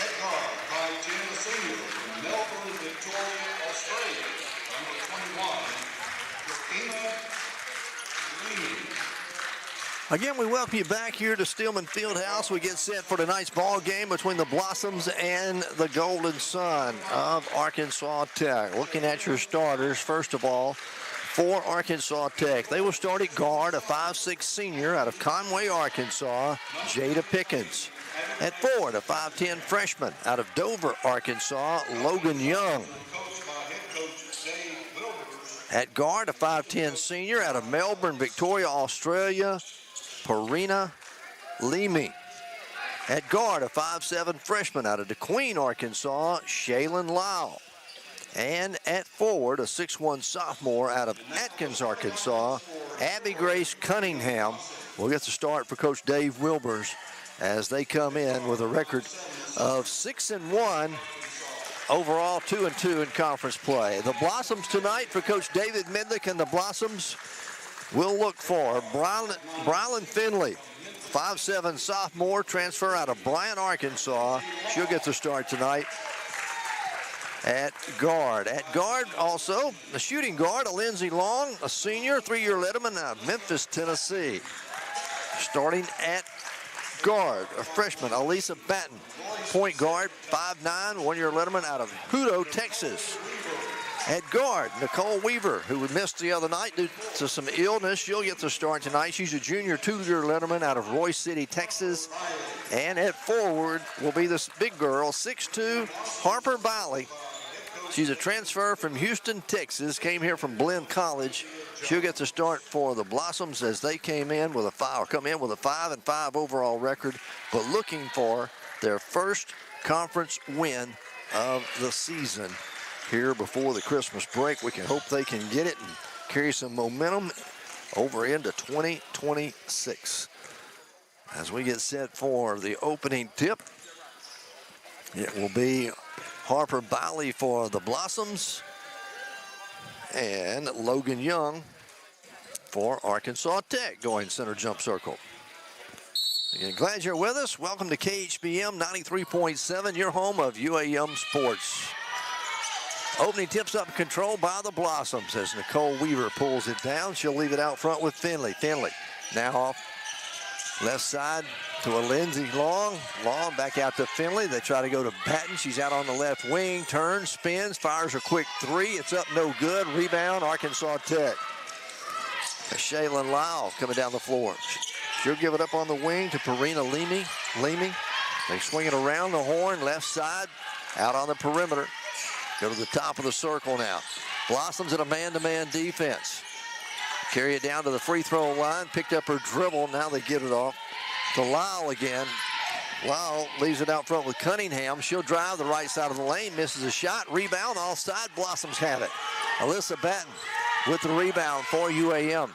At guard, 5'10", a senior from Melbourne, Victoria, Australia. Number 21, 𝗗𝗜𝗦𝗖𝗟𝗓𝗓. Again, we welcome you back here to Stillman Fieldhouse. We get set for tonight's ball game between the Blossoms and the Golden Sun of Arkansas Tech. Looking at your starters, first of all, for Arkansas Tech. They will start at guard, a 5'6" senior out of Conway, Arkansas, Jada Pickens. At forward, a 5'10" freshman out of Dover, Arkansas, Logan Young. At guard, a 5'10" senior out of Melbourne, Victoria, Australia, 𝗗𝗜𝗦𝗖𝗟𝗓𝗓. At guard, a 5'7" freshman out of DeQueen, Arkansas, 𝗗𝗟𝗓𝗓 Lyle. And at forward, a 6'1" sophomore out of Atkins, Arkansas, Abby Grace Cunningham. Will get the start for Coach Dave Wilbers as they come in with a record of 6-1. Overall, 2-2 in conference play. The Blossoms tonight for Coach David Midlick and the Blossoms will look for Brylan Finley, 5'7" sophomore, transfer out of Bryan, Arkansas. She'll get the start tonight at guard. At guard also, the shooting guard, a Lindsey Long, a senior, 3-year letterman out of Memphis, Tennessee. Starting at guard, a freshman, Elisa Batten. Point guard, 5'9", 1-year letterman out of Hutto, Texas. At guard, Nicole Weaver, who missed the other night due to some illness. She'll get the start tonight. She's a junior, 2-year letterman out of Royce City, Texas. And at forward will be this big girl, 6'2", Harper Biley. She's a transfer from Houston, Texas, came here from Blinn College. She'll get the start for the Blossoms as they come in with a 5-5 overall record, but looking for their first conference win of the season here before the Christmas break. We can hope they can get it and carry some momentum over into 2026. As we get set for the opening tip, it will be Harper Biley for the Blossoms and Logan Young for Arkansas Tech going center jump circle. Again, glad you're with us. Welcome to KHBM 93.7, your home of UAM Sports. Opening tips up and controlled by the Blossoms as Nicole Weaver pulls it down. She'll leave it out front with Finley. Finley now off left side to a Lindsey Long. Long back out to Finley. They try to go to Batten. She's out on the left wing. Turns, spins, fires her quick three. It's up, no good. Rebound, Arkansas Tech. 𝗗𝗟𝗓𝗓 Lyle coming down the floor. She'll give it up on the wing to 𝗗𝗓𝗓𝗓𝗓. They swing it around the horn, left side, out on the perimeter. Go to the top of the circle now. Blossoms in a man-to-man defense. Carry it down to the free throw line, picked up her dribble. Now they get it off to Lyle again. Lyle leaves it out front with Cunningham. She'll drive the right side of the lane, misses a shot, rebound, offside. Blossoms have it. Alyssa Batten with the rebound for UAM.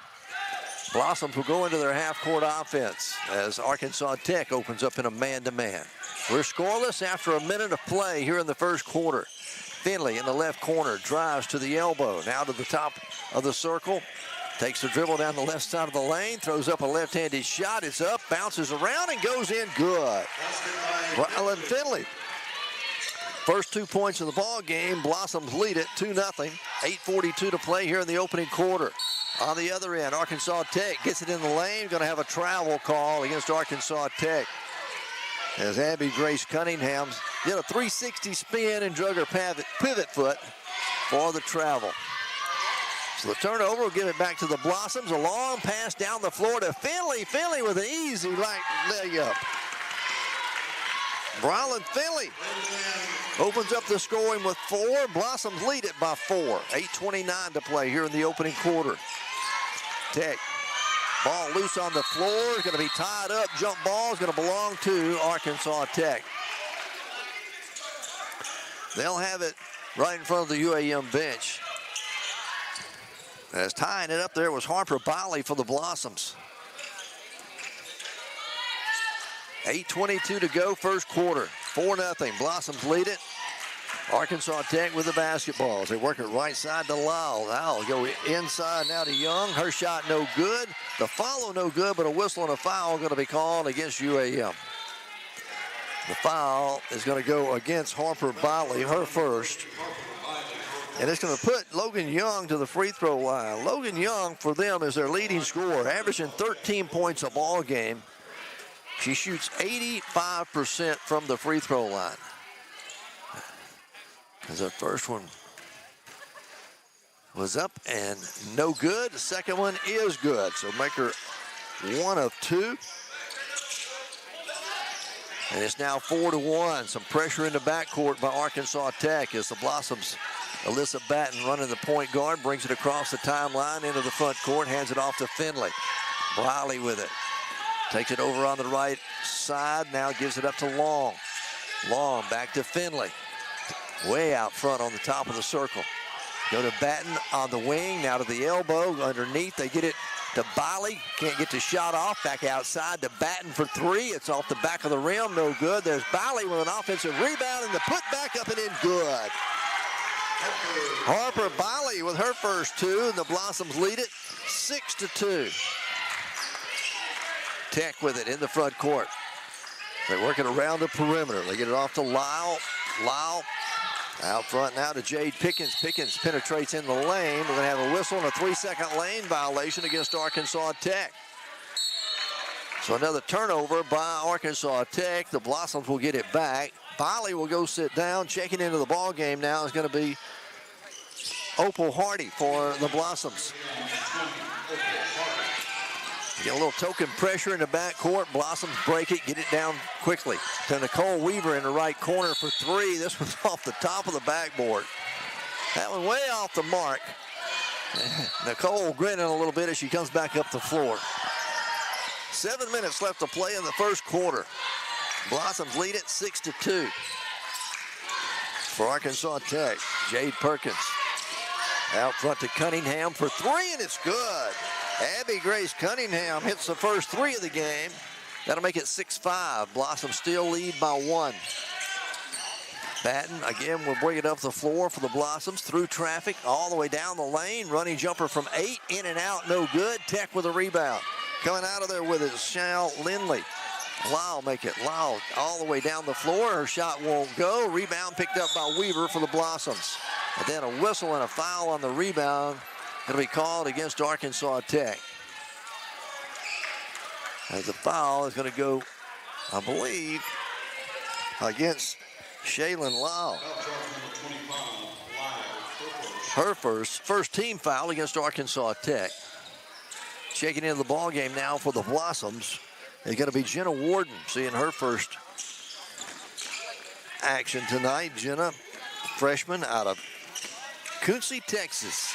Blossoms will go into their half-court offense as Arkansas Tech opens up in a man-to-man. We're scoreless after a minute of play here in the first quarter. Finley in the left corner drives to the elbow. Now to the top of the circle. Takes the dribble down the left side of the lane. Throws up a left-handed shot. It's up, bounces around, and goes in good. Brylan Finley. First 2 points of the ball game. Blossoms lead it 2-0. 8:42 to play here in the opening quarter. On the other end, Arkansas Tech gets it in the lane. Going to have a travel call against Arkansas Tech. As Abby Grace Cunningham did a 360 spin and drug her pivot foot for the travel. So the turnover will give it back to the Blossoms. A long pass down the floor to Finley. Finley with an easy layup. Brylan Finley opens up the scoring with 4. Blossoms lead it by 4. 8:29 to play here in the opening quarter. Tech. Ball loose on the floor, going to be tied up. Jump ball is going to belong to Arkansas Tech. They'll have it right in front of the UAM bench. As tying it up there was 𝗗𝗜𝗦𝗖𝗟𝗏 for the Blossoms. 8:22 to go, first quarter. 4-0. Blossoms lead it. Arkansas Tech with the basketballs. They work it right side to Lyle. Lyle go inside now to Young. Her shot no good. The follow no good, but a whistle and a foul going to be called against UAM. The foul is going to go against 𝗗𝗜𝗦𝗖𝗟𝗏, her first. And it's going to put Logan Young to the free throw line. Logan Young, for them, is their leading scorer, averaging 13 points a ball game. She shoots 85% from the free throw line. As that first one was up and no good. The second one is good. So make her 1 of 2. And it's now 4-1. Some pressure in the backcourt by Arkansas Tech as the Blossoms. Alyssa Batten running the point guard, brings it across the timeline into the front court, hands it off to Finley. Briley with it. Takes it over on the right side, now gives it up to Long. Long back to Finley. Way out front on the top of the circle. Go to Batten on the wing, now to the elbow, underneath. They get it to Briley, can't get the shot off. Back outside to Batten for 3. It's off the back of the rim, no good. There's Briley with an offensive rebound and the put back up and in, good. 𝗗𝗜𝗦𝗖𝗟𝗏 with her first 2, and the Blossoms lead it 6-2. Tech with it in the front court. They work it around the perimeter. They get it off to Lyle. Lyle out front now to Jade Pickens. Pickens penetrates in the lane. We're going to have a whistle and a 3-second lane violation against Arkansas Tech. So another turnover by Arkansas Tech. The Blossoms will get it back. Briley will go sit down. Checking into the ball game now is going to be Opal Hardy for the Blossoms. Get a little token pressure in the backcourt. Blossoms break it, get it down quickly to Nicole Weaver in the right corner for 3. This one's off the top of the backboard. That one way off the mark. Nicole grinning a little bit as she comes back up the floor. 7 minutes left to play in the first quarter. Blossoms lead it 6-2. For Arkansas Tech, Jade Perkins out front to Cunningham for 3, and it's good. Abby Grace Cunningham hits the first 3 of the game. That'll make it 6-5. Blossoms still lead by 1. Batten again will bring it up the floor for the Blossoms through traffic all the way down the lane. Running jumper from 8, in and out, no good. Tech with a rebound. Coming out of there with it, Shal Lindley. Lyle make it. Lyle all the way down the floor. Her shot won't go. Rebound picked up by Weaver for the Blossoms. And then a whistle and a foul on the rebound. It'll be called against Arkansas Tech. As the foul is going to go, I believe, against Shaylin Lyle. Her first team foul against Arkansas Tech. Checking into the ball game now for the Blossoms is going to be Jenna Warden, seeing her first action tonight. Jenna, freshman out of Quincy, Texas.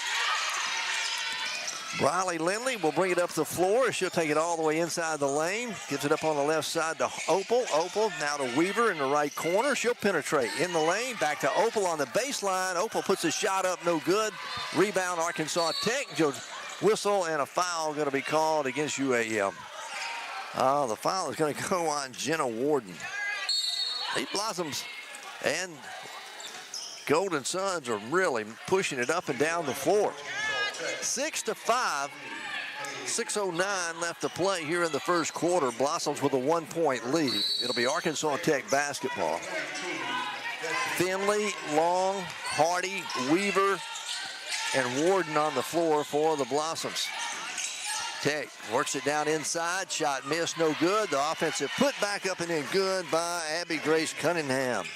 Briley Lindley will bring it up the floor. She'll take it all the way inside the lane. Gives it up on the left side to Opal. Opal now to Weaver in the right corner. She'll penetrate in the lane. Back to Opal on the baseline. Opal puts a shot up, no good. Rebound Arkansas Tech. Whistle and a foul going to be called against UAM. The foul is going to go on Jenna Warden. These Blossoms and Golden Suns are really pushing it up and down the floor. 6-5, 6:09 left to play here in the first quarter. Blossoms with a 1-point lead. It'll be Arkansas Tech basketball. Finley, Long, Hardy, Weaver, and Warden on the floor for the Blossoms. Tech works it down inside. Shot missed, no good. The offensive put back up and in good by Abby Grace Cunningham.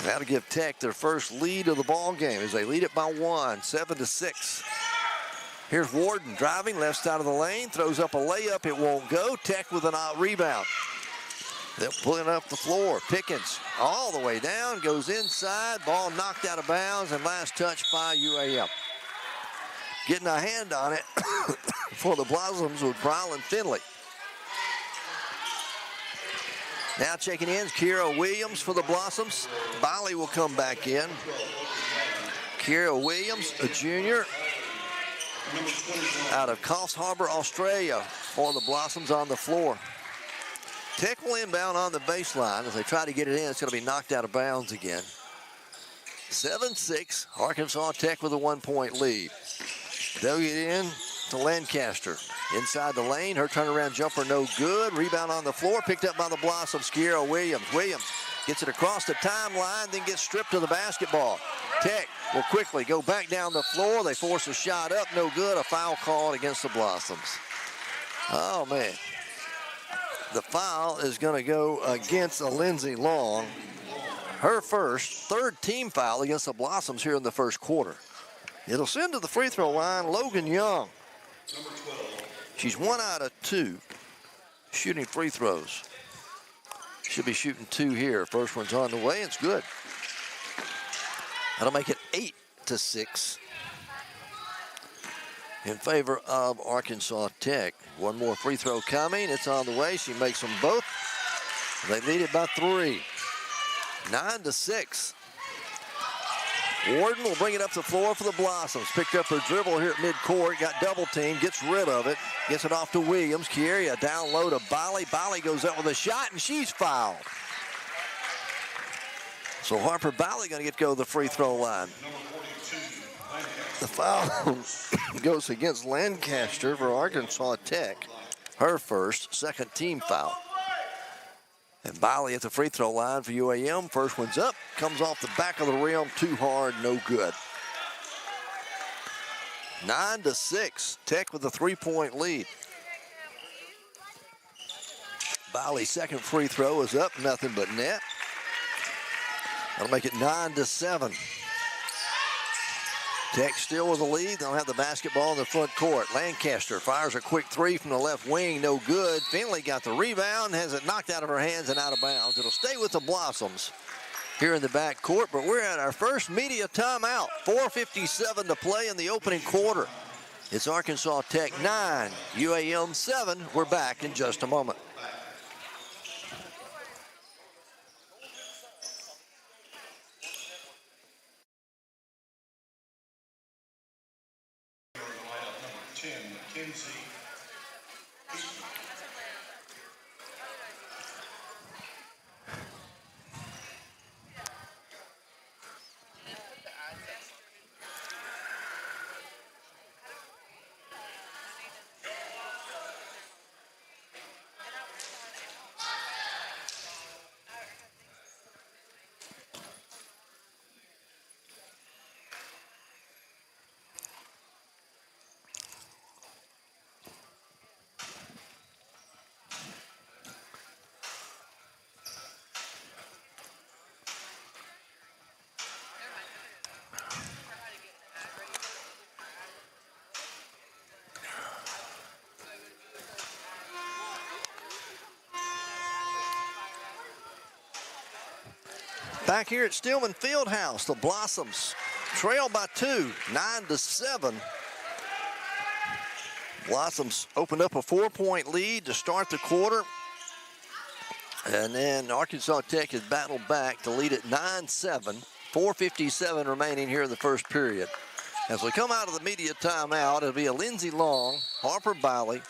That'll give Tech their first lead of the ball game as they lead it by 1, 7-6. Here's Warden driving left side of the lane, throws up a layup, it won't go. Tech with an rebound. They'll pull it up the floor. Pickens all the way down, goes inside, ball knocked out of bounds, and last touch by UAM. Getting a hand on it for the Blossoms with Brylan Finley. Now checking in is Kira Williams for the Blossoms. Bali will come back in. Kira Williams, a junior. number 21. out of Coffs Harbour, Australia, for the Blossoms on the floor. Tech will inbound on the baseline. As they try to get it in, it's going to be knocked out of bounds again. 7-6, Arkansas Tech with a 1-point lead. They'll get in to Lancaster. Inside the lane, her turnaround jumper no good. Rebound on the floor, picked up by the Blossoms, 𝗗𝗟𝗦 Williams. Williams gets it across the timeline, then gets stripped to the basketball. Tech will quickly go back down the floor. They force a shot up, no good. A foul called against the Blossoms. Oh, man. The foul is going to go against Lindsey Long. Her third team foul against the Blossoms here in the first quarter. It'll send to the free throw line Logan Young. She's 1 out of 2 shooting free throws. Should be shooting 2 here. First one's on the way. It's good. That'll make it 8-6 in favor of Arkansas Tech. One more free throw coming. It's on the way. She makes them both. They lead it by 3. 9-6. Warden will bring it up the floor for the Blossoms. Picked up her dribble here at midcourt. Got double teamed. Gets rid of it. Gets it off to Williams. 𝗗𝗟𝗦 down low to Bali. Bali goes up with a shot, and she's fouled. So Harper Bali going to go to the free throw line. The foul goes against Lancaster for Arkansas Tech. Her second team foul. And Bali at the free throw line for UAM. First one's up, comes off the back of the rim, too hard, no good. 9-6, Tech with a 3-point lead. Bali's second free throw is up, nothing but net. That'll make it 9-7. Tech still with the lead. They'll have the basketball in the front court. Lancaster fires a quick 3 from the left wing. No good. Finley got the rebound. Has it knocked out of her hands and out of bounds. It'll stay with the Blossoms here in the back court. But we're at our first media timeout. 4:57 to play in the opening quarter. It's Arkansas Tech 9, UAM 7. We're back in just a moment. Back here at Stillman Fieldhouse, the Blossoms trail by 2, 9-7. Blossoms opened up a 4-point lead to start the quarter. And then Arkansas Tech has battled back to lead at 9-7. 4:57 remaining here in the first period. As we come out of the media timeout, it'll be a Lindsey Long, Harper Bali.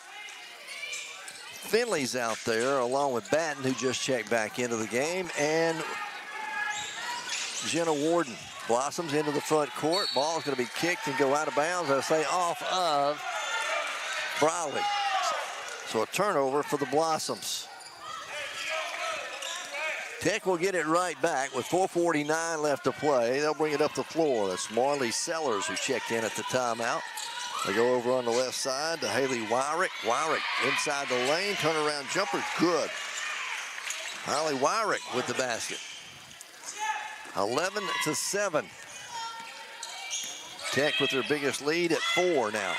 Finley's out there along with Batten, who just checked back into the game, and Jenna Warden. Blossoms into the front court. Ball's going to be kicked and go out of bounds. I say off of Briley. So a turnover for the Blossoms. Tech will get it right back with 4:49 left to play. They'll bring it up the floor. That's Marley Sellers who checked in at the timeout. They go over on the left side to Haley Wyrick. Wyrick inside the lane. Turnaround jumper, good. Haley Wyrick with the basket. 11-7. Tech with their biggest lead at 4 now.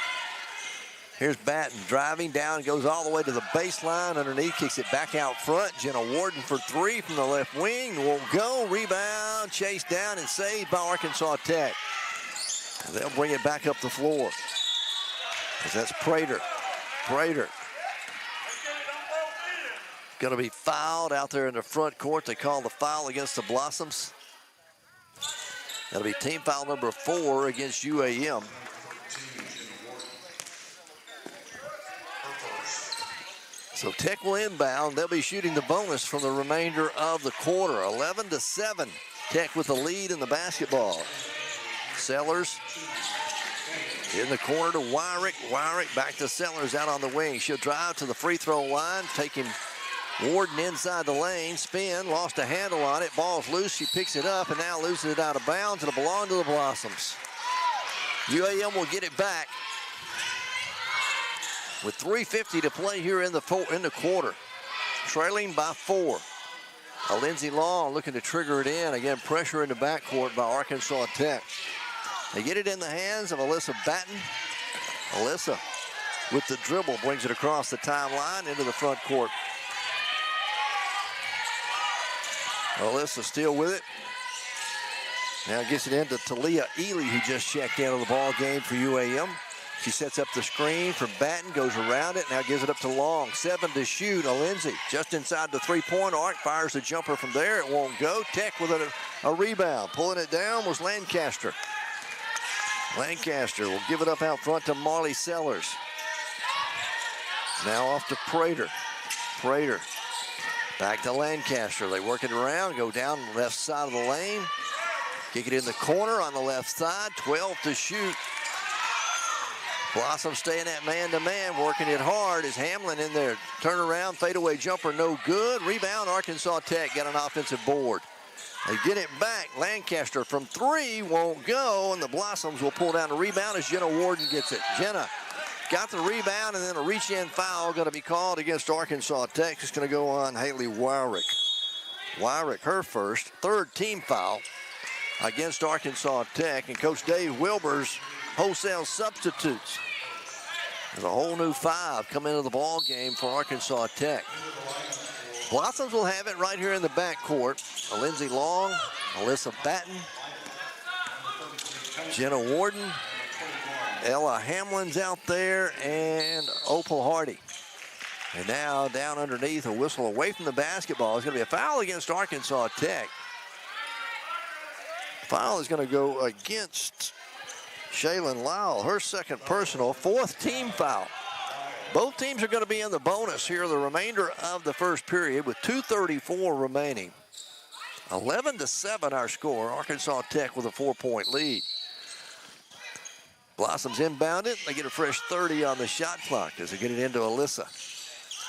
Here's Batten driving down, goes all the way to the baseline underneath, kicks it back out front. Jenna Warden for 3 from the left wing. Won't go. Rebound, chased down and saved by Arkansas Tech. They'll bring it back up the floor. That's Prater. Prater going to be fouled out there in the front court. They call the foul against the Blossoms. That'll be team foul number 4 against UAM. So Tech will inbound. They'll be shooting the bonus from the remainder of the quarter. 11-7. Tech with the lead in the basketball. Sellers in the corner to Wyrick. Wyrick back to Sellers out on the wing. She'll drive to the free throw line, taking Warden inside the lane. Spin, lost a handle on it. Ball's loose. She picks it up and now loses it out of bounds. It'll belong to the Blossoms. UAM will get it back with 3:50 to play here in the quarter. Trailing by 4. Lindsey Long looking to trigger it in. Again, pressure in the backcourt by Arkansas Tech. They get it in the hands of Alyssa Batten. Alyssa with the dribble brings it across the timeline into the front court. Alyssa still with it. Now gets it into 𝗗𝗜𝗦𝗖𝗟, who just checked out of the ball game for UAM. She sets up the screen for Batten, goes around it, now gives it up to Long. 7 to shoot. Lindsey just inside the three-point arc, fires the jumper from there. It won't go. Tech with a rebound. Pulling it down was Lancaster. Lancaster will give it up out front to Marley Sellers. Now off to Prater. Prater back to Lancaster. They work it around, go down the left side of the lane. Kick it in the corner on the left side. 12 to shoot. Blossom staying at man-to-man, working it hard. Is Hamlin in there? Turnaround, fadeaway jumper, no good. Rebound, Arkansas Tech got an offensive board. They get it back. Lancaster from 3 won't go, and the Blossoms will pull down the rebound as Jenna Warden gets it. Jenna got the rebound, and then a reach-in foul going to be called against Arkansas Tech. It's going to go on Haley Wyrick. Wyrick, her first, 3rd team foul against Arkansas Tech, and Coach Dave Wilbur's wholesale substitutes. There's a whole new 5 come into the ball game for Arkansas Tech. Blossoms will have it right here in the backcourt. Lindsey Long, Alyssa Batten, Jenna Warden, Ella Hamlin's out there, and Opal Hardy. And now down underneath, a whistle away from the basketball. It's going to be a foul against Arkansas Tech. Foul is going to go against 𝗗𝗟𝗓𝗏 Lyle, her 2nd personal, 4th team foul. Both teams are going to be in the bonus here the remainder of the first period with 2:34 remaining. 11-7 our score. Arkansas Tech with a 4-point lead. Blossoms inbound it. They get a fresh 30 on the shot clock as they get it into Alyssa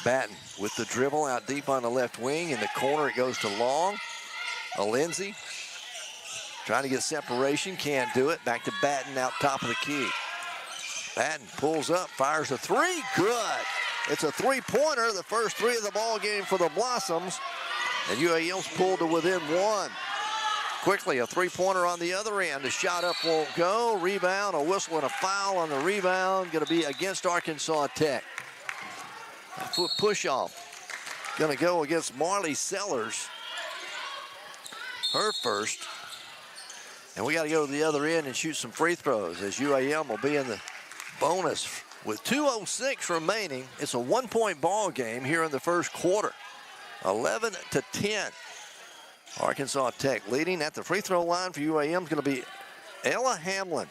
Batten with the dribble out deep on the left wing. In the corner, it goes to Long. Lindsey trying to get separation, can't do it. Back to Batten out top of the key. Batten pulls up, fires a 3, good. It's a 3-pointer, the first 3 of the ball game for the Blossoms. And UAM's pulled to within 1. Quickly, a 3-pointer on the other end. The shot up won't go. Rebound, a whistle and a foul on the rebound. Going to be against Arkansas Tech. A foot push off. Going to go against Marley Sellers. Her first. And we got to go to the other end and shoot some free throws as UAM will be in the bonus with 2:06 remaining. It's a 1-point ball game here in the first quarter. 11-10. Arkansas Tech leading. At the free throw line for UAM is going to be Ella Hamlin.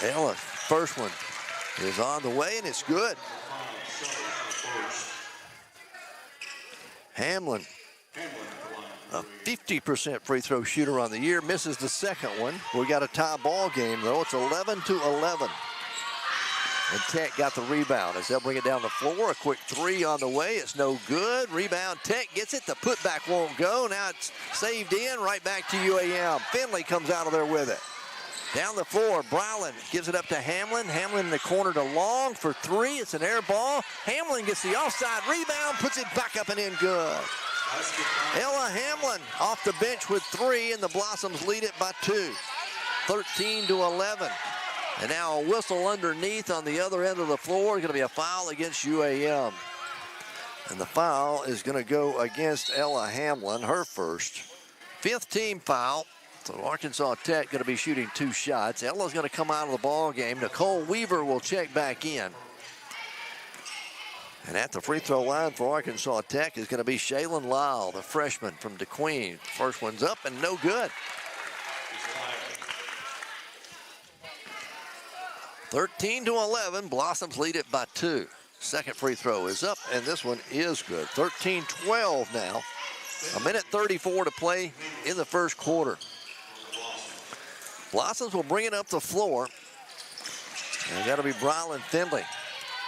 Ella, first one is on the way, and it's good. Hamlin, a 50% free throw shooter on the year, misses the second one. We got a tie ball game, though. It's 11-11. And Tech got the rebound as they'll bring it down the floor. A quick 3 on the way. It's no good. Rebound, Tech gets it. The putback won't go. Now it's saved in. Right back to UAM. Finley comes out of there with it. Down the floor, Bryland gives it up to Hamlin. Hamlin in the corner to Long for 3. It's an air ball. Hamlin gets the offside rebound, puts it back up and in good. Ella Hamlin off the bench with 3, and the Blossoms lead it by 2. 13-11. And now a whistle underneath on the other end of the floor. Going to be a foul against UAM. And the foul is going to go against Ella Hamlin, her first. 5th team foul. So Arkansas Tech going to be shooting 2 shots. Ella's going to come out of the ball game. Nicole Weaver will check back in. And at the free throw line for Arkansas Tech is going to be 𝗗𝗟𝗓𝗏 Lyle, the freshman from DeQueen. First one's up and no good. 13-11, Blossoms lead it by 2. Second free throw is up, and this one is good. 13-12 now. 1:34 to play in the first quarter. Blossoms will bring it up the floor. And that'll be Brylan Finley.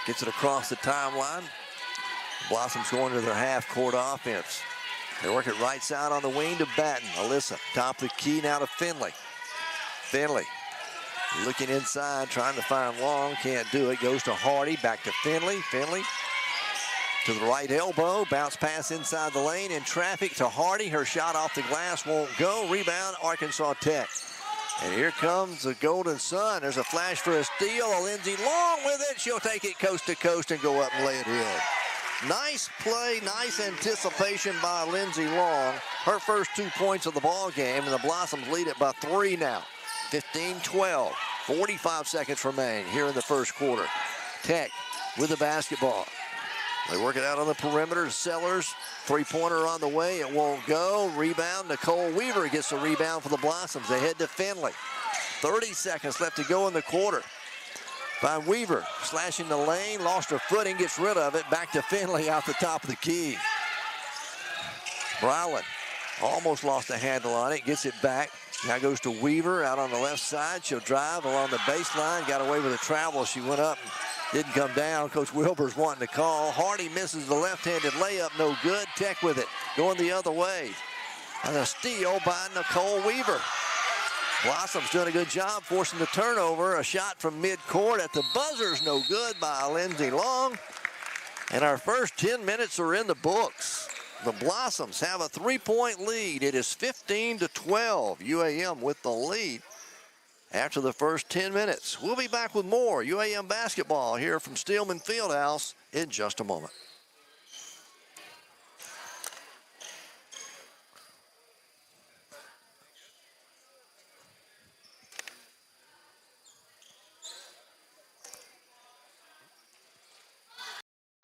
Gets it across the timeline. Blossoms going to their half-court offense. They work it right side on the wing to Batten. Alyssa, top of the key now to Finley. Finley looking inside, trying to find Long. Can't do it. Goes to Hardy. Back to Finley. Finley to the right elbow. Bounce pass inside the lane. In traffic to Hardy. Her shot off the glass won't go. Rebound, Arkansas Tech. And here comes the Golden Sun. There's a flash for a steal. Lindsey Long with it. She'll take it coast to coast and go up and lay it in. Nice play, nice anticipation by Lindsey Long. Her first 2 points of the ball game, and the Blossoms lead it by 3 now. 15-12. 45 seconds remain here in the first quarter. Tech with the basketball. They work it out on the perimeter. Sellers, three-pointer on the way. It won't go. Rebound. Nicole Weaver gets the rebound for the Blossoms. They head to Finley. 30 seconds left to go in the quarter. By Weaver, slashing the lane, lost her footing, gets rid of it. Back to Finley out the top of the key. Brylan almost lost a handle on it, gets it back. Now goes to Weaver out on the left side. She'll drive along the baseline, got away with a travel. She went up and didn't come down. Coach Wilbur's wanting to call. Hardy misses the left-handed layup, no good. Tech with it, going the other way. And a steal by Nicole Weaver. Blossoms doing a good job forcing the turnover. A shot from midcourt at the buzzer's no good by Lindsey Long. And our first 10 minutes are in the books. The Blossoms have a 3-point lead. It is 15-12. UAM with the lead after the first 10 minutes. We'll be back with more UAM basketball here from Steelman Fieldhouse in just a moment.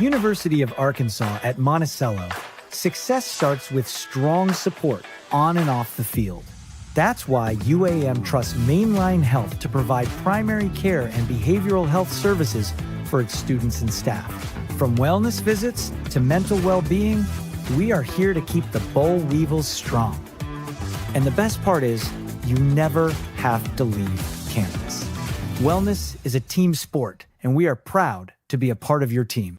University of Arkansas at Monticello, success starts with strong support on and off the field. That's why UAM trusts Mainline Health to provide primary care and behavioral health services for its students and staff. From wellness visits to mental well-being, we are here to keep the Bowl Weevils strong. And the best part is, you never have to leave campus. Wellness is a team sport, and we are proud to be a part of your team.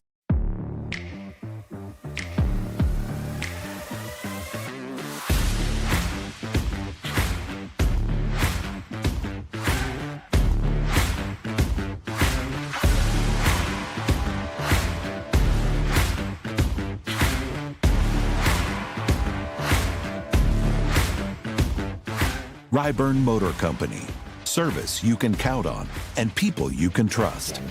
Ryburn Motor Company. Service you can count on and people you can trust.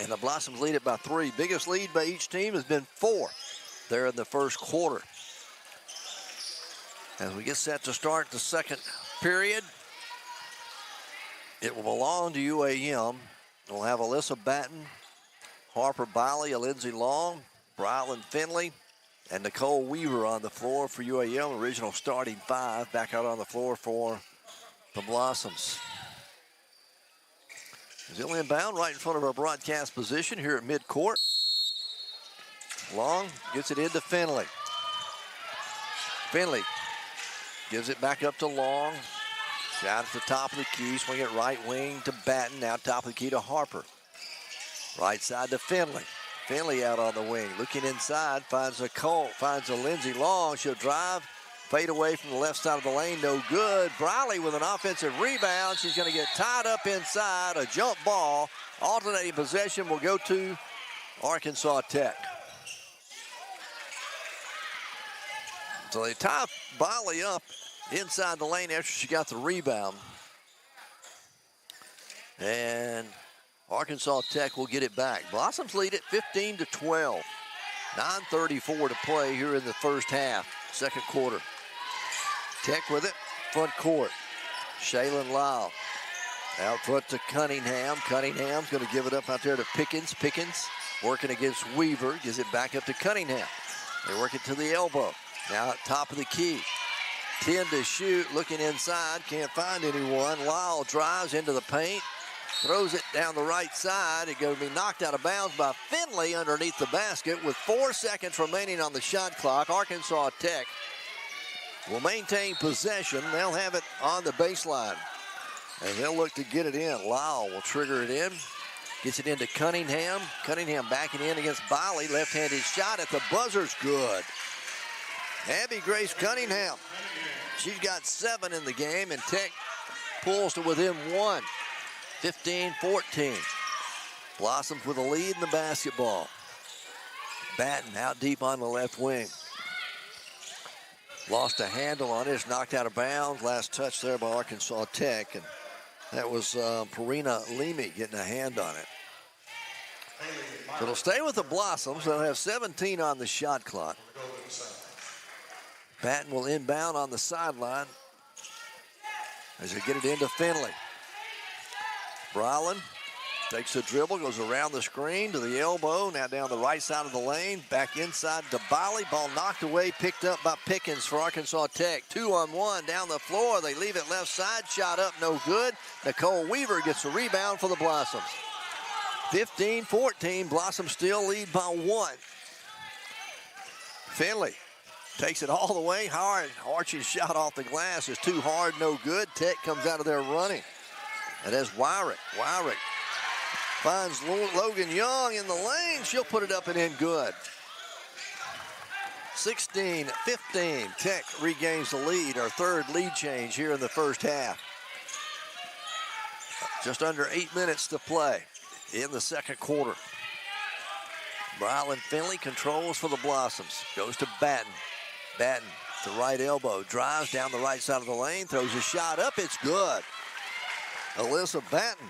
And the Blossoms lead it by 3. Biggest lead by each team has been 4 there in the first quarter. As we get set to start the second period, it will belong to UAM. We'll have Alyssa Batten, Harper Biley, Lindsey Long, Brylan Finley, and Nicole Weaver on the floor for UAM. Original starting 5 back out on the floor for the Blossoms. He'll inbound right in front of our broadcast position here at midcourt. Long gets it into Finley. Finley gives it back up to Long. Shot at the top of the key, swing it right wing to Batten. Now top of the key to Harper. Right side to Finley. Finley out on the wing, looking inside, finds a Colt, finds a Lindsey Long. She'll drive, fade away from the left side of the lane, no good. Briley with an offensive rebound. She's going to get tied up inside. A jump ball. Alternating possession will go to Arkansas Tech. So they tie Briley up inside the lane after she got the rebound. And Arkansas Tech will get it back. Blossoms lead it 15-12. 9:34 to play here in the first half, second quarter. Tech with it, front court. Shaylin Lyle out front to Cunningham. Cunningham's going to give it up out there to Pickens. Pickens working against Weaver, gives it back up to Cunningham. They work it to the elbow. Now at top of the key. 10 to shoot, looking inside, can't find anyone. Lyle drives into the paint, throws it down the right side. It's going to be knocked out of bounds by Finley underneath the basket with 4 seconds remaining on the shot clock. Arkansas Tech will maintain possession. They'll have it on the baseline, and they'll look to get it in. Lyle will trigger it in. Gets it into Cunningham. Cunningham backing in against Biley. Left-handed shot at the buzzer's good. Abby Grace Cunningham. She's got 7 in the game, and Tech pulls to within 1. 15-14. Blossoms with a lead in the basketball. Batten out deep on the left wing. Lost a handle on it. It's knocked out of bounds. Last touch there by Arkansas Tech. And that was Perina Leamy getting a hand on it. So it'll stay with the Blossoms. They'll have 17 on the shot clock. Batten will inbound on the sideline as they get it into Finley. Bryland takes the dribble, goes around the screen to the elbow, now down the right side of the lane, back inside to Biley. Ball knocked away, picked up by Pickens for Arkansas Tech. 2-on-1 down the floor. They leave it left side, shot up, no good. Nicole Weaver gets the rebound for the Blossoms. 15-14, Blossoms still lead by 1. Finley takes it all the way hard. Archie's shot off the glass is too hard, no good. Tech comes out of there running. And as Wyrick finds Logan Young in the lane, she'll put it up and in good. 16-15, Tech regains the lead, our third lead change here in the first half. Just under 8 minutes to play in the second quarter. Brylan Finley controls for the Blossoms. Goes to Batten. Batten, the right elbow, drives down the right side of the lane, throws a shot up, it's good. Alyssa Batten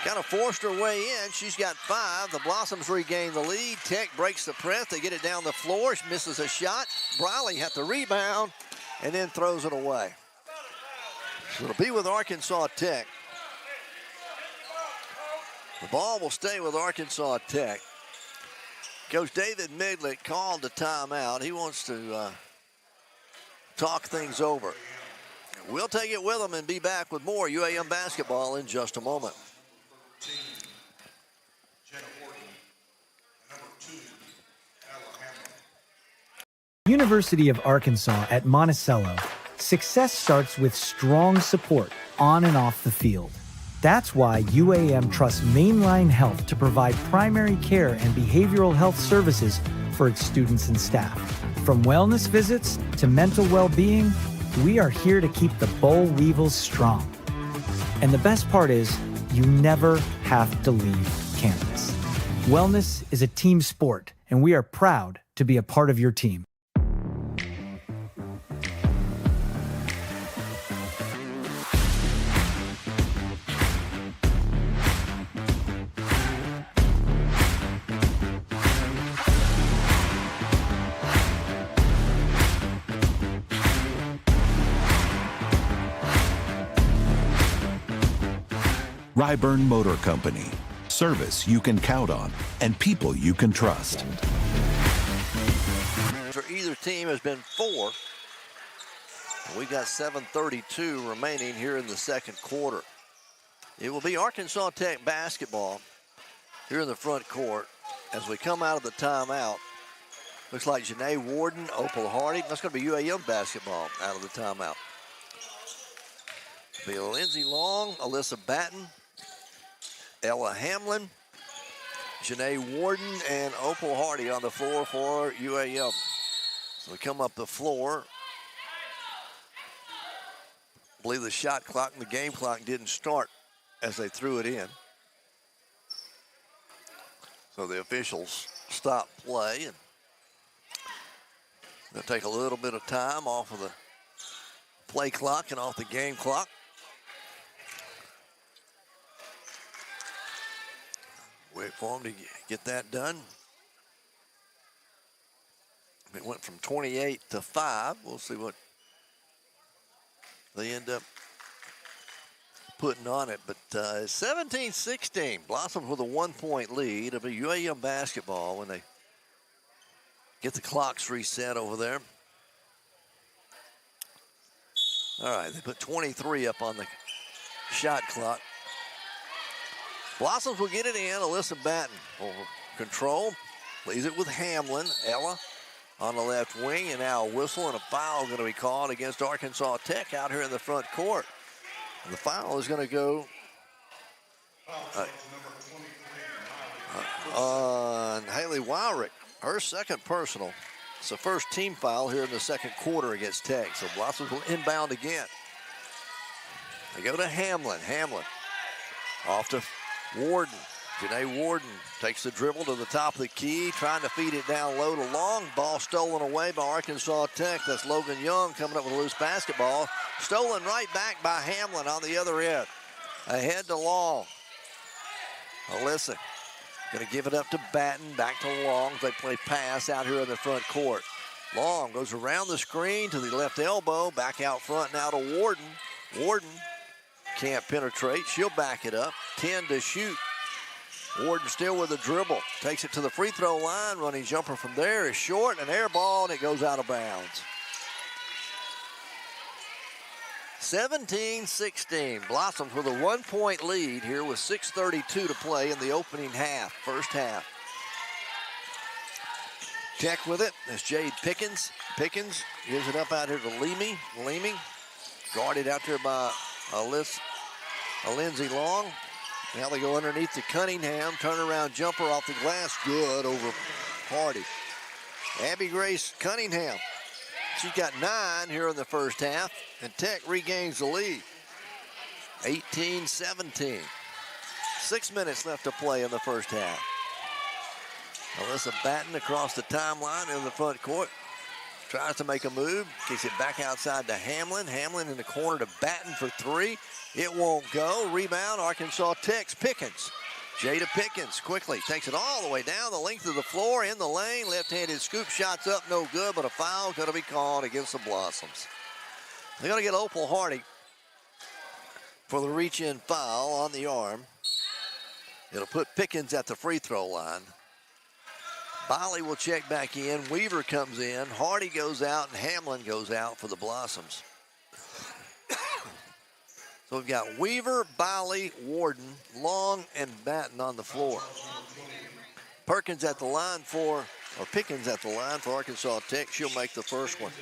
kind of forced her way in. She's got 5. The Blossoms regain the lead. Tech breaks the press. They get it down the floor. She misses a shot. Briley had the rebound and then throws it away. So it'll be with Arkansas Tech. The ball will stay with Arkansas Tech. Coach David Midlet called the timeout. He wants to talk things over. We'll take it with them and be back with more UAM basketball in just a moment. University of Arkansas at Monticello, success starts with strong support on and off the field. That's why UAM trusts Mainline Health to provide primary care and behavioral health services for its students and staff. From wellness visits to mental well-being, we are here to keep the Boll Weevils strong. And the best part is, you never have to leave campus. Wellness is a team sport, and we are proud to be a part of your team. Ryburn Motor Company. Service you can count on and people you can trust. For either team has been 4. We got 7:32 remaining here in the second quarter. It will be Arkansas Tech basketball here in the front court as we come out of the timeout. Looks like Janae Warden, Opal Hardy. That's going to be UAM basketball out of the timeout. It'll be Lindsey Long, Alyssa Batten, Ella Hamlin, Janae Warden, and Opal Hardy on the floor for UAM. So we come up the floor. I believe the shot clock and the game clock didn't start as they threw it in. So the officials stopped play, and they'll take a little bit of time off of the play clock and off the game clock. Wait for them to get that done. It went from 28 to 5. We'll see what they end up putting on it. But 17-16. Blossoms with a 1-point lead. It'll be UAM basketball when they get the clocks reset over there. All right, they put 23 up on the shot clock. Blossoms will get it in. Alyssa Batten will control. Leaves it with Hamlin. Ella on the left wing, and now a whistle and a foul going to be called against Arkansas Tech out here in the front court. And the foul is going to go on Haley Wyrick, her second personal. It's the first team foul here in the second quarter against Tech. So Blossoms will inbound again. They go to Hamlin. Hamlin off to Warden. Janae Warden takes the dribble to the top of the key, trying to feed it down low to Long. Ball stolen away by Arkansas Tech. That's Logan Young coming up with a loose basketball. Stolen right back by Hamlin on the other end. Ahead to Long. Alyssa going to give it up to Batten, back to Long. They play pass out here in the front court. Long goes around the screen to the left elbow, back out front now to Warden. Warden can't penetrate. She'll back it up. 10 to shoot. Warden still with a dribble. Takes it to the free throw line. Running jumper from there is short. An air ball, and it goes out of bounds. 17-16. Blossoms with a 1-point lead here with 6:32 to play in the opening half, first half. Tech with it. That's Jade Pickens. Pickens gives it up out here to Leamy. Leamy guarded out there by Lindsey Long. Now they go underneath to Cunningham. Turnaround jumper off the glass. Good over Hardy. Abby Grace Cunningham. She's got 9 here in the first half. And Tech regains the lead. 18-17. 6 minutes left to play in the first half. Alyssa Batten across the timeline in the front court. Tries to make a move. Kicks it back outside to Hamlin. Hamlin in the corner to Batten for 3. It won't go. Rebound, Arkansas Tech's Pickens. Jada Pickens quickly takes it all the way down the length of the floor in the lane. Left-handed scoop shots up, no good, but a foul going to be called against the Blossoms. They're going to get Opal Hardy for the reach-in foul on the arm. It'll put Pickens at the free throw line. Bolly will check back in. Weaver comes in. Hardy goes out, and Hamlin goes out for the Blossoms. So we've got Weaver, Bolly, Warden, Long, and Batten on the floor. Pickens at the line for Arkansas Tech. She'll make the first one.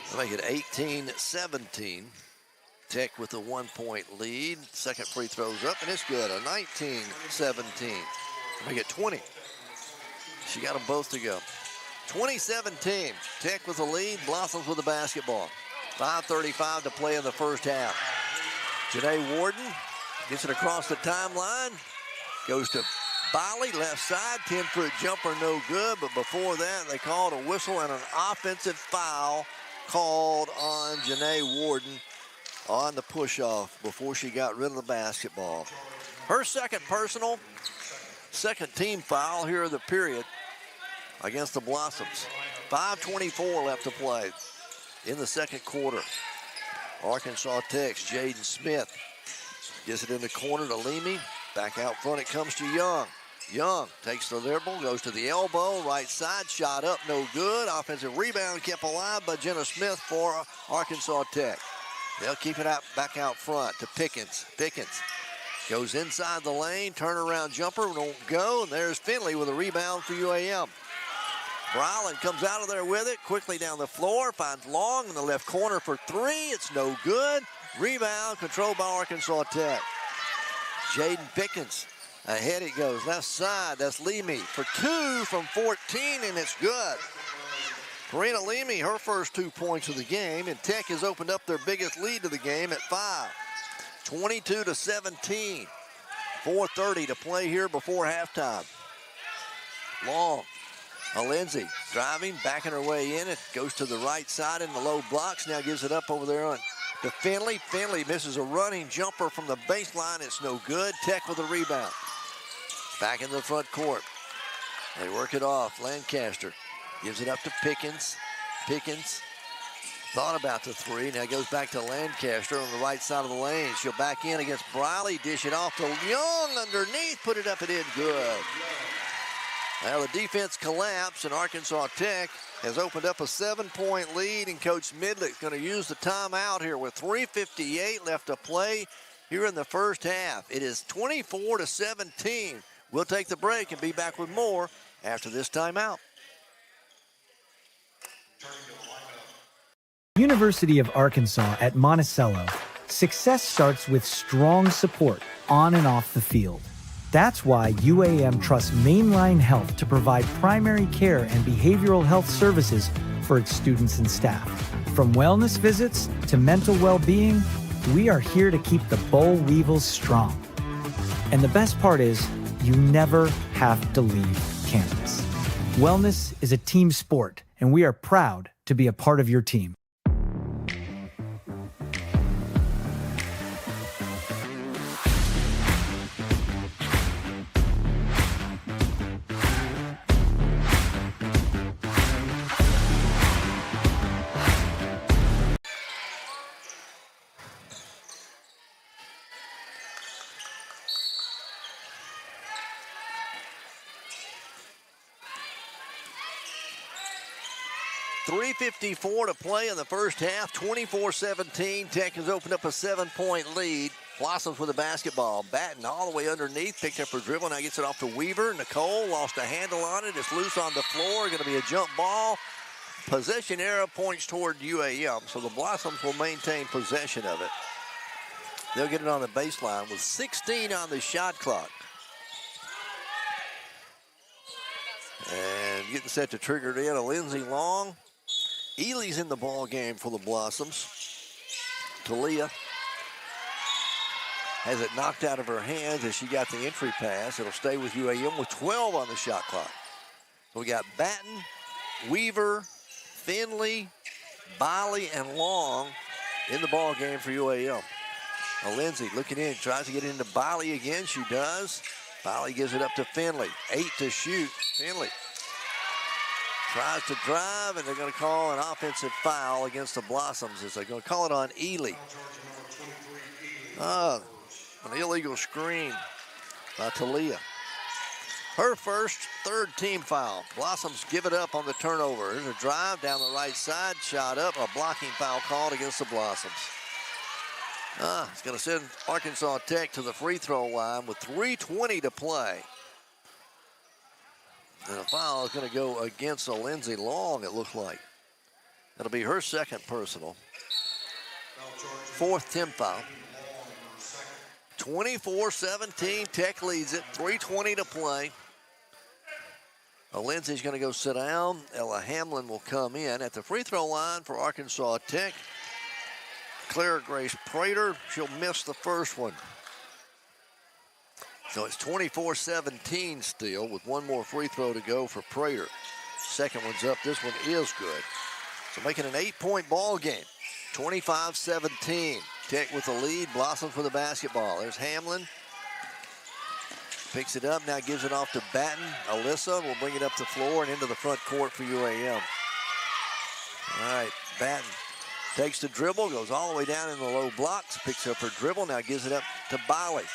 They'll make it 18-17. Tech with a 1-point lead. Second free throw's up, and it's good. A 19-17. Make it 20. She got them both to go. 20-17. Tech with the lead. Blossoms with the basketball. 5:35 to play in the first half. Janae Warden gets it across the timeline. Goes to Bolly, left side. 10-foot jumper, no good. But before that, they called a whistle and an offensive foul called on Janae Warden on the push-off before she got rid of the basketball. Her second personal, second team foul here of the period against the Blossoms. 5:24 left to play in the second quarter. Arkansas Tech's Jaden Smith gets it in the corner to Leamy. Back out front it comes to Young. Young takes the dribble, goes to the elbow, right side, shot up, no good. Offensive rebound kept alive by Jenna Smith for Arkansas Tech. They'll keep it out back out front to Pickens. Pickens goes inside the lane, turnaround jumper, won't go. And there's Finley with a rebound for UAM. Bryland comes out of there with it, quickly down the floor, finds Long in the left corner for 3. It's no good. Rebound controlled by Arkansas Tech. Jaden Pickens, ahead it goes, left side, that's Leamy for 2 from 14, and it's good. Karina Leamy, her first 2 points of the game, and Tech has opened up their biggest lead of the game at 5. 22-17. 4:30 to play here before halftime. Long. Lindsay driving, backing her way in. It goes to the right side in the low blocks. Now gives it up over there to Finley. Finley misses a running jumper from the baseline. It's no good. Tech with a rebound. Back in the front court. They work it off. Lancaster gives it up to Pickens. Pickens thought about the 3. Now goes back to Lancaster on the right side of the lane. She'll back in against Briley. Dish it off to Young underneath. Put it up and in. Good. Now the defense collapsed, and Arkansas Tech has opened up a 7-point lead, and Coach Midlick's going to use the timeout here with 3:58 left to play here in the first half. It is 24-17. We'll take the break and be back with more after this timeout. University of Arkansas at Monticello. Success starts with strong support on and off the field. That's why UAM trusts Mainline Health to provide primary care and behavioral health services for its students and staff. From wellness visits to mental well-being, we are here to keep the Boll Weevils strong. And the best part is, you never have to leave campus. Wellness is a team sport, and we are proud to be a part of your team. .354 to play in the first half, 24-17. Tech has opened up a 7-point lead. Blossoms with the basketball. Batten all the way underneath, picked up her dribble, now gets it off to Weaver. Nicole lost a handle on it. It's loose on the floor, going to be a jump ball. Possession arrow points toward UAM, so the Blossoms will maintain possession of it. They'll get it on the baseline with 16 on the shot clock. And getting set to trigger it in, a Lindsey Long. Ely's in the ball game for the Blossoms. Talia has it knocked out of her hands as she got the entry pass. It'll stay with UAM with 12 on the shot clock. So we got Batten, Weaver, Finley, Biley, and Long in the ball game for UAM. Now Lindsay looking in, tries to get into Biley again. She does. Biley gives it up to Finley. 8 to shoot. Finley tries to drive, and they're going to call an offensive foul against the Blossoms as they're going to call it on Ely. An illegal screen by Talia. Her first, third team foul. Blossoms give it up on the turnover. There's a drive down the right side, shot up, a blocking foul called against the Blossoms. It's going to send Arkansas Tech to the free throw line with 3:20 to play. And a foul is going to go against a Lindsey Long, it looks like. That'll be her second personal. Fourth team foul. 24-17, Tech leads it, 3:20 to play. Lindsay's going to go sit down. Ella Hamlin will come in at the free throw line for Arkansas Tech. Clara Grace Prater, she'll miss the first one. So it's 24-17 still with one more free throw to go for Prater. Second one's up, this one is good. So making an 8-point ball game. 25-17, Tech with the lead, Blossoms with the basketball. There's Hamlin. Picks it up, now gives it off to Batten. Alyssa will bring it up the floor and into the front court for UAM. All right, Batten takes the dribble, goes all the way down in the low blocks, picks up her dribble, now gives it up to Biley.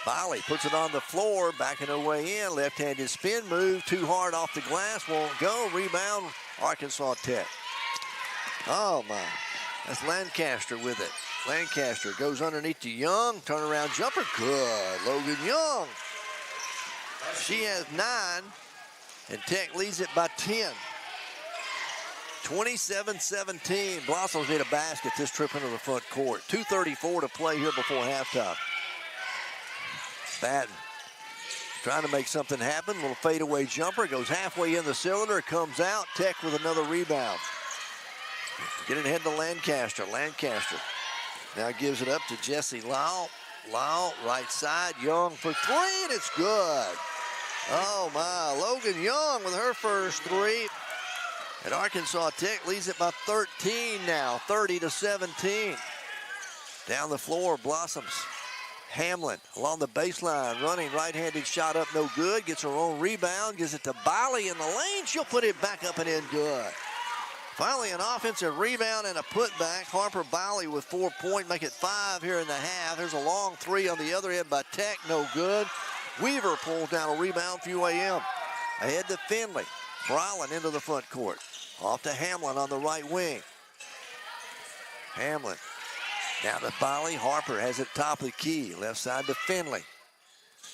Biley puts it on the floor, backing her way in, left-handed spin move, too hard off the glass, won't go, rebound, Arkansas Tech. Oh my, that's Lancaster with it. Lancaster goes underneath to Young, turnaround jumper, good, Logan Young. She has 9, and Tech leads it by 10. 27-17. Blossoms need a basket this trip into the front court. 2:34 to play here before halftime. Batten trying to make something happen. Little fadeaway jumper. Goes halfway in the cylinder. Comes out. Tech with another rebound. Getting ahead to Lancaster. Lancaster now gives it up to Jesse Lau. Lau, right side. Young for 3, and it's good. Oh, my. Logan Young with her first 3. And Arkansas Tech leads it by 13 now, 30-17. Down the floor, Blossoms. Hamlin along the baseline, running right-handed shot up, no good. Gets her own rebound, gives it to Biley in the lane. She'll put it back up and in good. Finally, an offensive rebound and a putback. Harper Biley with 4 points, make it 5 here in the half. There's a long 3 on the other end by Tech, no good. Weaver pulls down a rebound for UAM. Ahead to Finley. Brolin into the front court. Off to Hamlin on the right wing. Hamlin down to Bolly. Harper has it top of the key. Left side to Finley.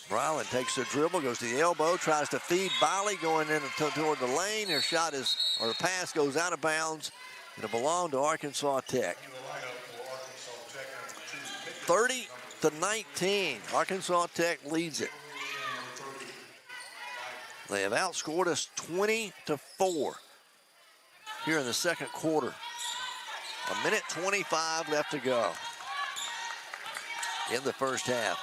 Bryland takes the dribble, goes to the elbow, tries to feed Bolly going in toward the lane. Their shot is, or the pass goes out of bounds. It'll belong to Arkansas Tech. 30-19. Arkansas Tech leads it. They have outscored us 20-4 here in the second quarter. 1:25 left to go in the first half.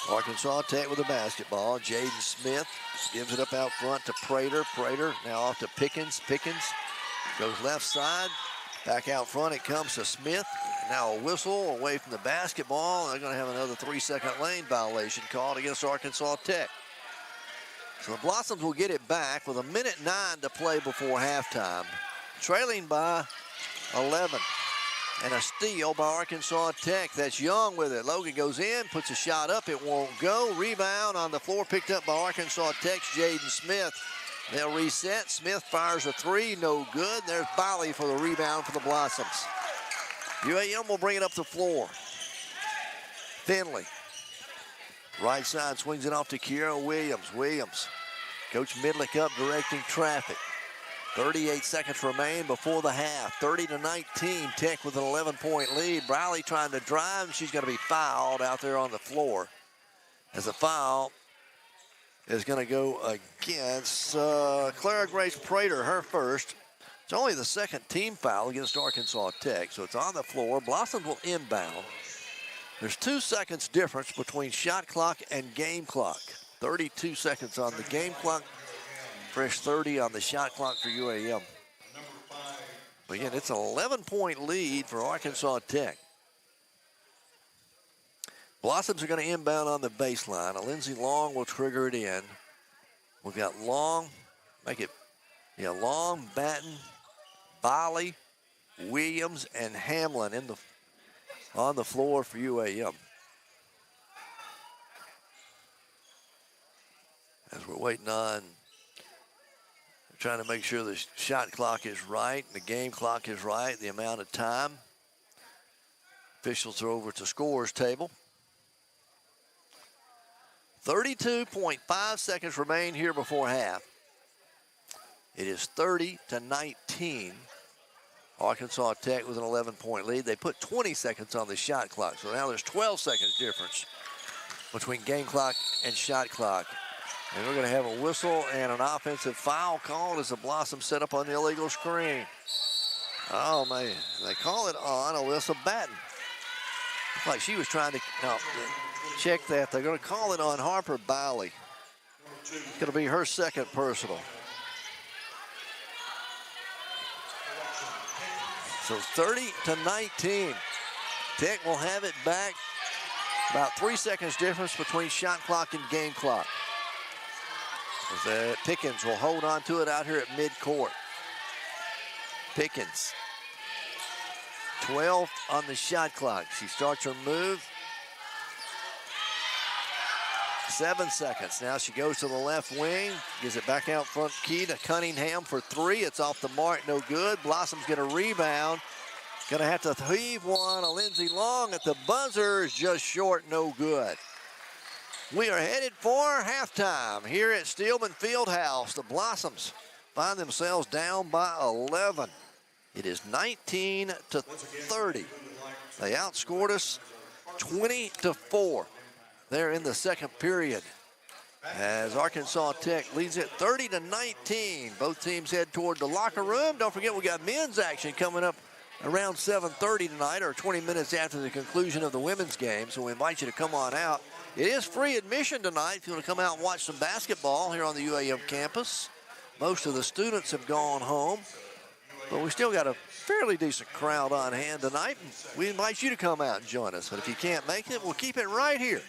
Arkansas Tech with the basketball. Jaden Smith gives it up out front to Prater. Prater now off to Pickens. Pickens goes left side. Back out front it comes to Smith. Now a whistle away from the basketball. They're going to have another 3-second lane violation called against Arkansas Tech. So the Blossoms will get it back with 1:09 to play before halftime. Trailing by 11. And a steal by Arkansas Tech. That's Young with it. Logan goes in, puts a shot up. It won't go. Rebound on the floor picked up by Arkansas Tech's Jaden Smith. They'll reset. Smith fires a three. No good. There's Bolly for the rebound for the Blossoms. UAM will bring it up the floor. Finley. Right side swings it off to Kiera Williams. Williams. Coach Midlick up directing traffic. 38 seconds remain before the half. 30-19. Tech with an 11-point lead. Briley trying to drive. She's going to be fouled out there on the floor. As a foul is going to go against Clara Grace Prater, her first. It's only the second team foul against Arkansas Tech, so it's on the floor. Blossoms will inbound. There's 2 seconds difference between shot clock and game clock. 32 seconds on the game clock. Fresh 30 on the shot clock for UAM. But again, it's an 11-point lead for Arkansas Tech. Blossoms are going to inbound on the baseline. A Lindsey Long will trigger it in. We've got Long, Long, Batten, Bolly, Williams, and Hamlin on the floor for UAM. As we're waiting on, trying to make sure the shot clock is right, the game clock is right, the amount of time. Officials are over at the scores table. 32.5 seconds remain here before half. It is 30-19. Arkansas Tech with an 11-point lead. They put 20 seconds on the shot clock, so now there's 12 seconds difference between game clock and shot clock. And we're going to have a whistle and an offensive foul called as the Blossoms set up on the illegal screen. Oh, man. They call it on Alyssa Batten. Looks like she was trying to check that. They're going to call it on Harper Bowley. It's going to be her second personal. So 30-19. Tech will have it back. About 3 seconds difference between shot clock and game clock. Pickens will hold on to it out here at midcourt. Pickens. 12 on the shot clock. She starts her move. 7 seconds. Now she goes to the left wing. Gives it back out front key to Cunningham for three. It's off the mark. No good. Blossom's going to rebound. Going to have to heave one. A Lindsey Long at the buzzer is just short. No good. We are headed for halftime here at Steelman Fieldhouse. The Blossoms find themselves down by 11. It is 19-30. They outscored us 20-4. They're in the second period as Arkansas Tech leads it 30-19. Both teams head toward the locker room. Don't forget we got men's action coming up around 7:30 tonight, or 20 minutes after the conclusion of the women's game. So we invite you to come on out. It is free admission tonight if you want to come out and watch some basketball here on the UAM campus. Most of the students have gone home, but we still got a fairly decent crowd on hand tonight. We invite you to come out and join us. But if you can't make it, we'll keep it right here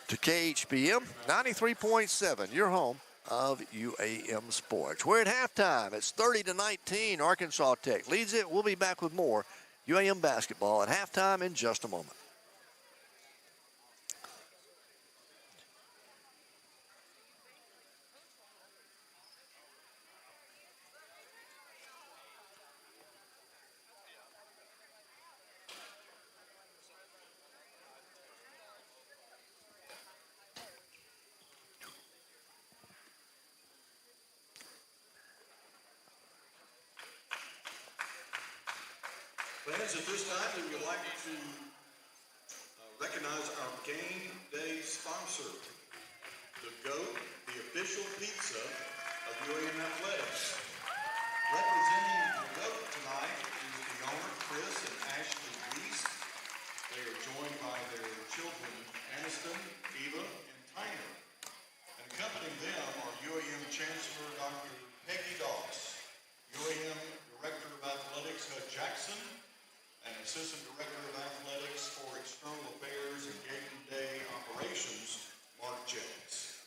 to KHPM 93.7, your home of UAM Sports. We're at halftime. It's 30-19. Arkansas Tech leads it. We'll be back with more UAM basketball at halftime in just a moment. Friends, at this time, we would like to recognize our game day sponsor, the GOAT, the official pizza of UAM Athletics. Representing the GOAT tonight is the owner, Chris and Ashley Reese. They are joined by their children, Aniston, Eva, and Tyner. And accompanying them are UAM Chancellor Dr. Peggy Doss, UAM Director of Athletics, 𝗗𝗜𝗦𝗖𝗟𝗔𝗜𝗍𝗂, and Assistant Director of Athletics for External Affairs and Game Day Operations, Mark Jones.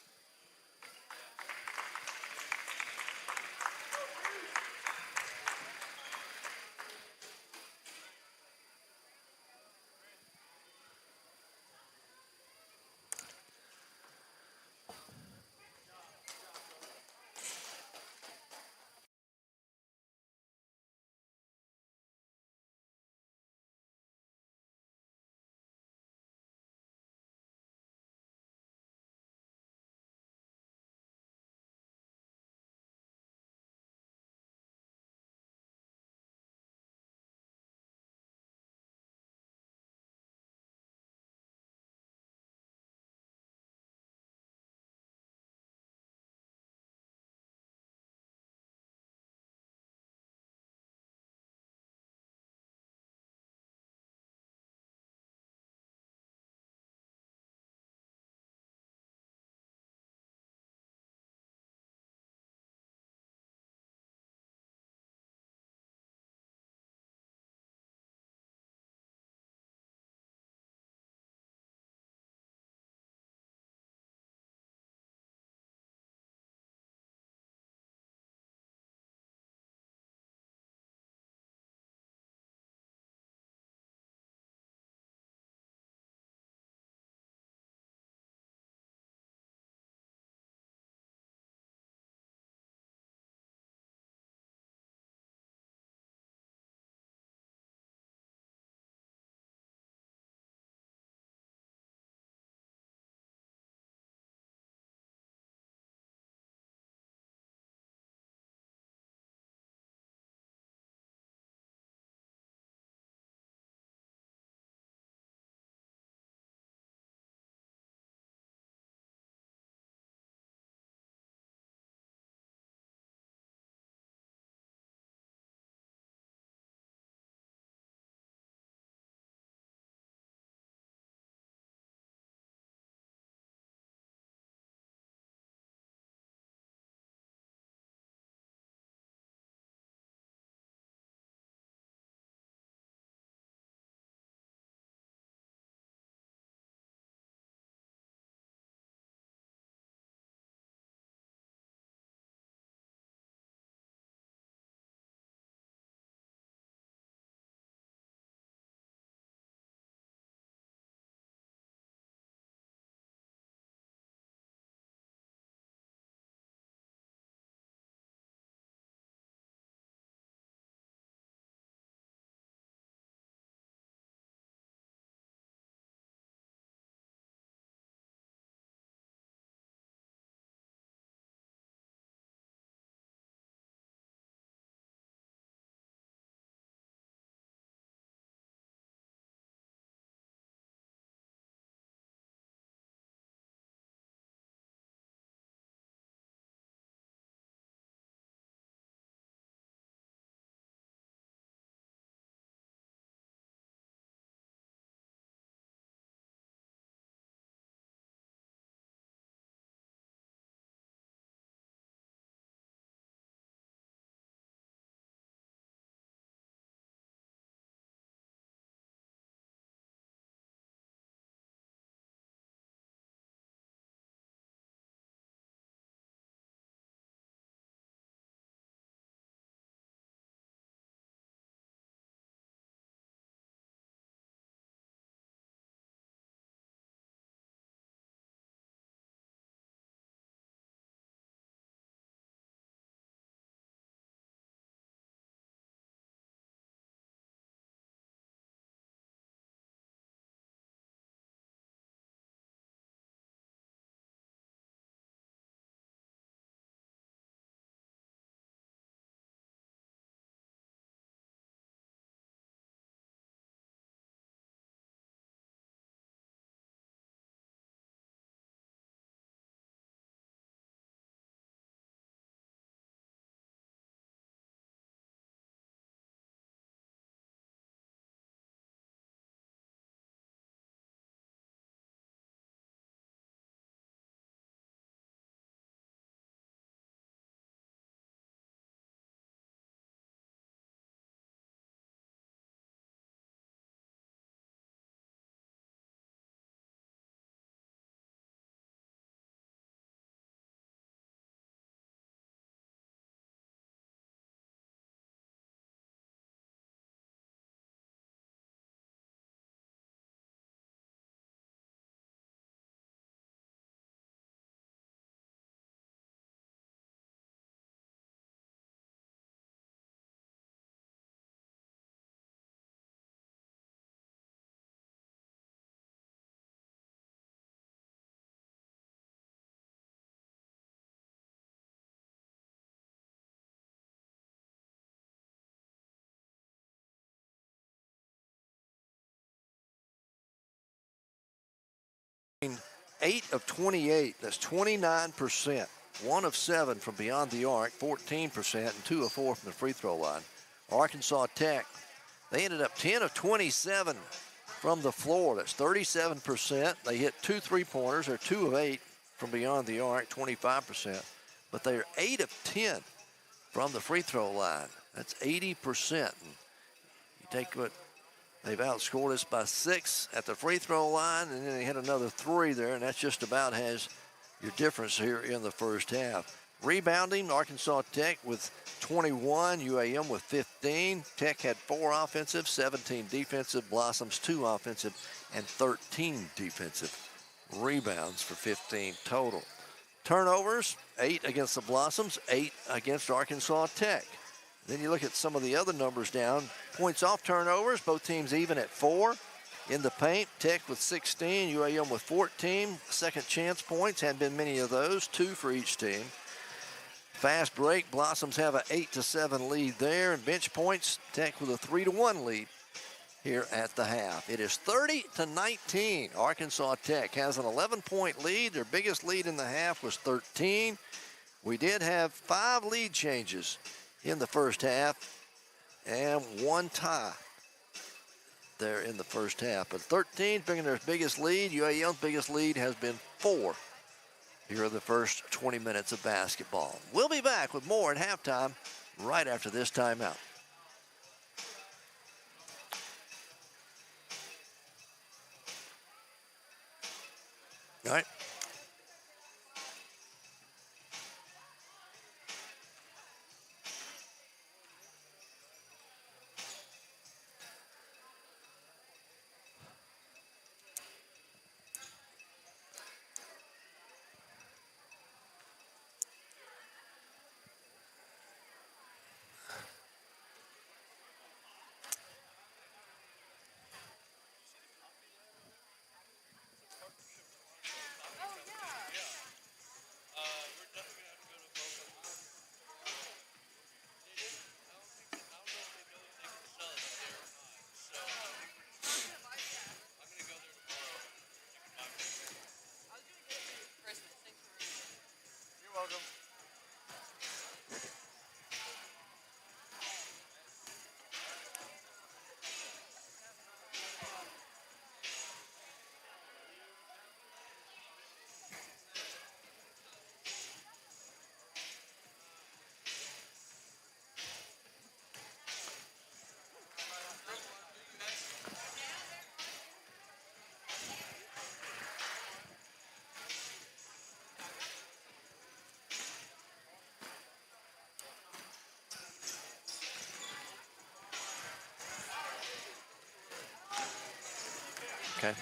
8 of 28, that's 29%. 1 of 7 from beyond the arc, 14%, and 2 of 4 from the free throw line. Arkansas Tech, they ended up 10 of 27 from the floor. That's 37%. They hit 2 3-pointers. They're 2 of 8 from beyond the arc, 25%. But they're 8 of 10 from the free throw line. That's 80%. And you take what they've outscored us by 6 at the free throw line, and then they hit another 3 there, and that's just about has your difference here in the first half. Rebounding, Arkansas Tech with 21, UAM with 15. Tech had 4 offensive, 17 defensive. Blossoms 2 offensive and 13 defensive rebounds for 15 total. Turnovers, 8 against the Blossoms, 8 against Arkansas Tech. Then you look at some of the other numbers down. Points off turnovers, both teams even at 4. In the paint, Tech with 16, UAM with 14. Second chance points, hadn't been many of those, 2 for each team. Fast break, Blossoms have an 8-7 lead there. And bench points, Tech with a 3-1 lead here at the half. It is 30-19. Arkansas Tech has an 11-point lead. Their biggest lead in the half was 13. We did have 5 lead changes in the first half and 1 tie there in the first half. But 13 being their biggest lead. UAM's biggest lead has been 4 here in the first 20 minutes of basketball. We'll be back with more at halftime right after this timeout. All right. Okay.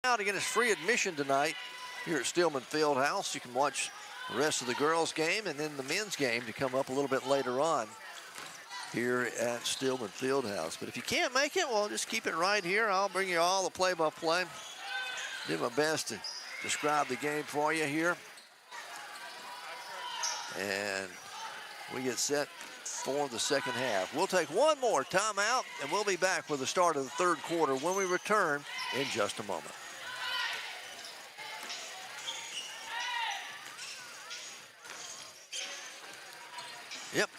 Now to get us free admission tonight here at Stillman Fieldhouse. You can watch the rest of the girls' game and then the men's game to come up a little bit later on here at Stillman Fieldhouse. But if you can't make it, well, just keep it right here. I'll bring you all the play-by-play. Do my best to describe the game for you here. And we get set for the second half. We'll take one more timeout, and we'll be back with the start of the third quarter when we return in just a moment. Yep.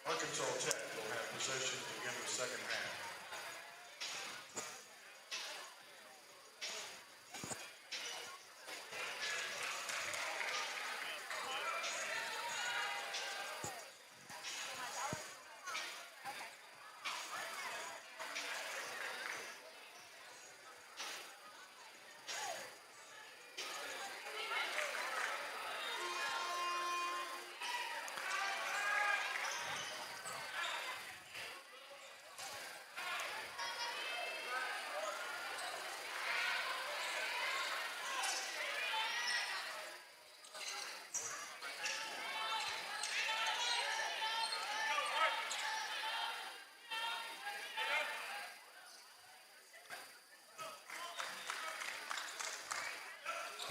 Arkansas Tech will have possession to begin the second half.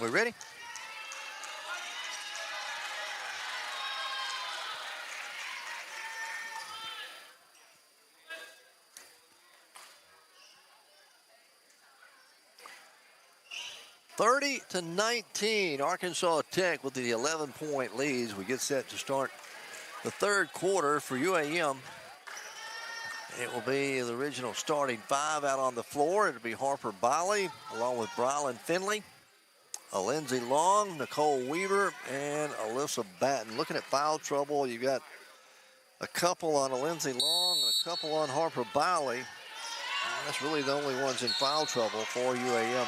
We ready? (30-19), Arkansas Tech with the 11-point leads. We get set to start the third quarter for UAM. It will be the original starting five out on the floor. It'll be Harper Biley along with Brylan Finley, Lindsey Long, Nicole Weaver, and Alyssa Batten. Looking at foul trouble, you've got a couple on Lindsey Long and a couple on Harper Biley. That's really the only ones in foul trouble for UAM.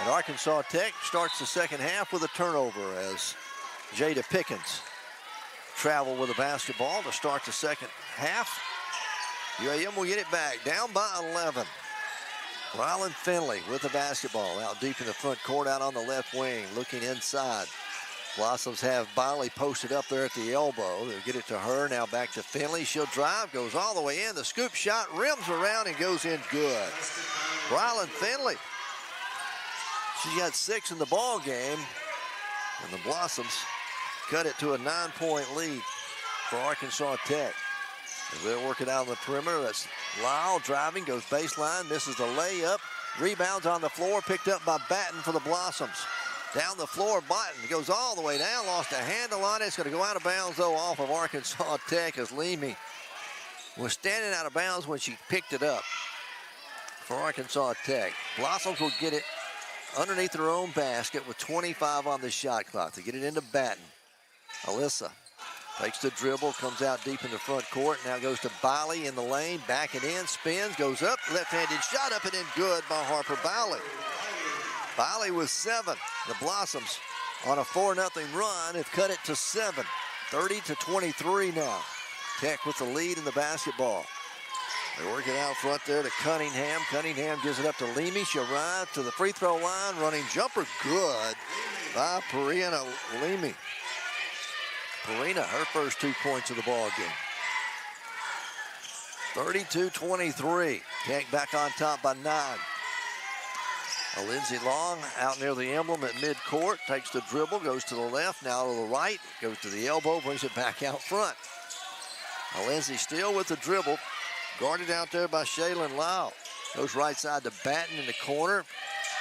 And Arkansas Tech starts the second half with a turnover as Jada Pickens travel with the basketball to start the second half. UAM will get it back, down by 11. Brylan Finley with the basketball out deep in the front court, out on the left wing, looking inside. Blossoms have Biley posted up there at the elbow. They'll get it to her, now back to Finley. She'll drive, goes all the way in. The scoop shot rims around and goes in good. Brylan Finley. She got 6 in the ball game, and the Blossoms cut it to a 9-point lead for Arkansas Tech. As they'll work it out on the perimeter. That's Lyle driving, goes baseline, misses the layup. Rebounds on the floor, picked up by Batten for the Blossoms. Down the floor, Batten goes all the way down, lost a handle on it. It's going to go out of bounds, though, off of Arkansas Tech, as Leamy was standing out of bounds when she picked it up for Arkansas Tech. Blossoms will get it underneath their own basket with 25 on the shot clock. To get it into Batten. Alyssa takes the dribble, comes out deep in the front court, now goes to Biley in the lane, backing in, spins, goes up, left-handed shot up and in, good by Harper Biley. Biley with 7. The Blossoms on a 4-0 run have cut it to 7. 30-23 now. Tech with the lead in the basketball. They work it out front there to Cunningham. Cunningham gives it up to Leamy. She'll ride to the free throw line. Running jumper good by Perina Leamy. Perina, her first 2 points of the ball game. 32-23. Tech back on top by 9. Lindsey Long out near the emblem at midcourt. Takes the dribble, goes to the left, now to the right. Goes to the elbow, brings it back out front. Lindsey still with the dribble. Guarded out there by Shaylin Lau. Goes right side to Batten in the corner.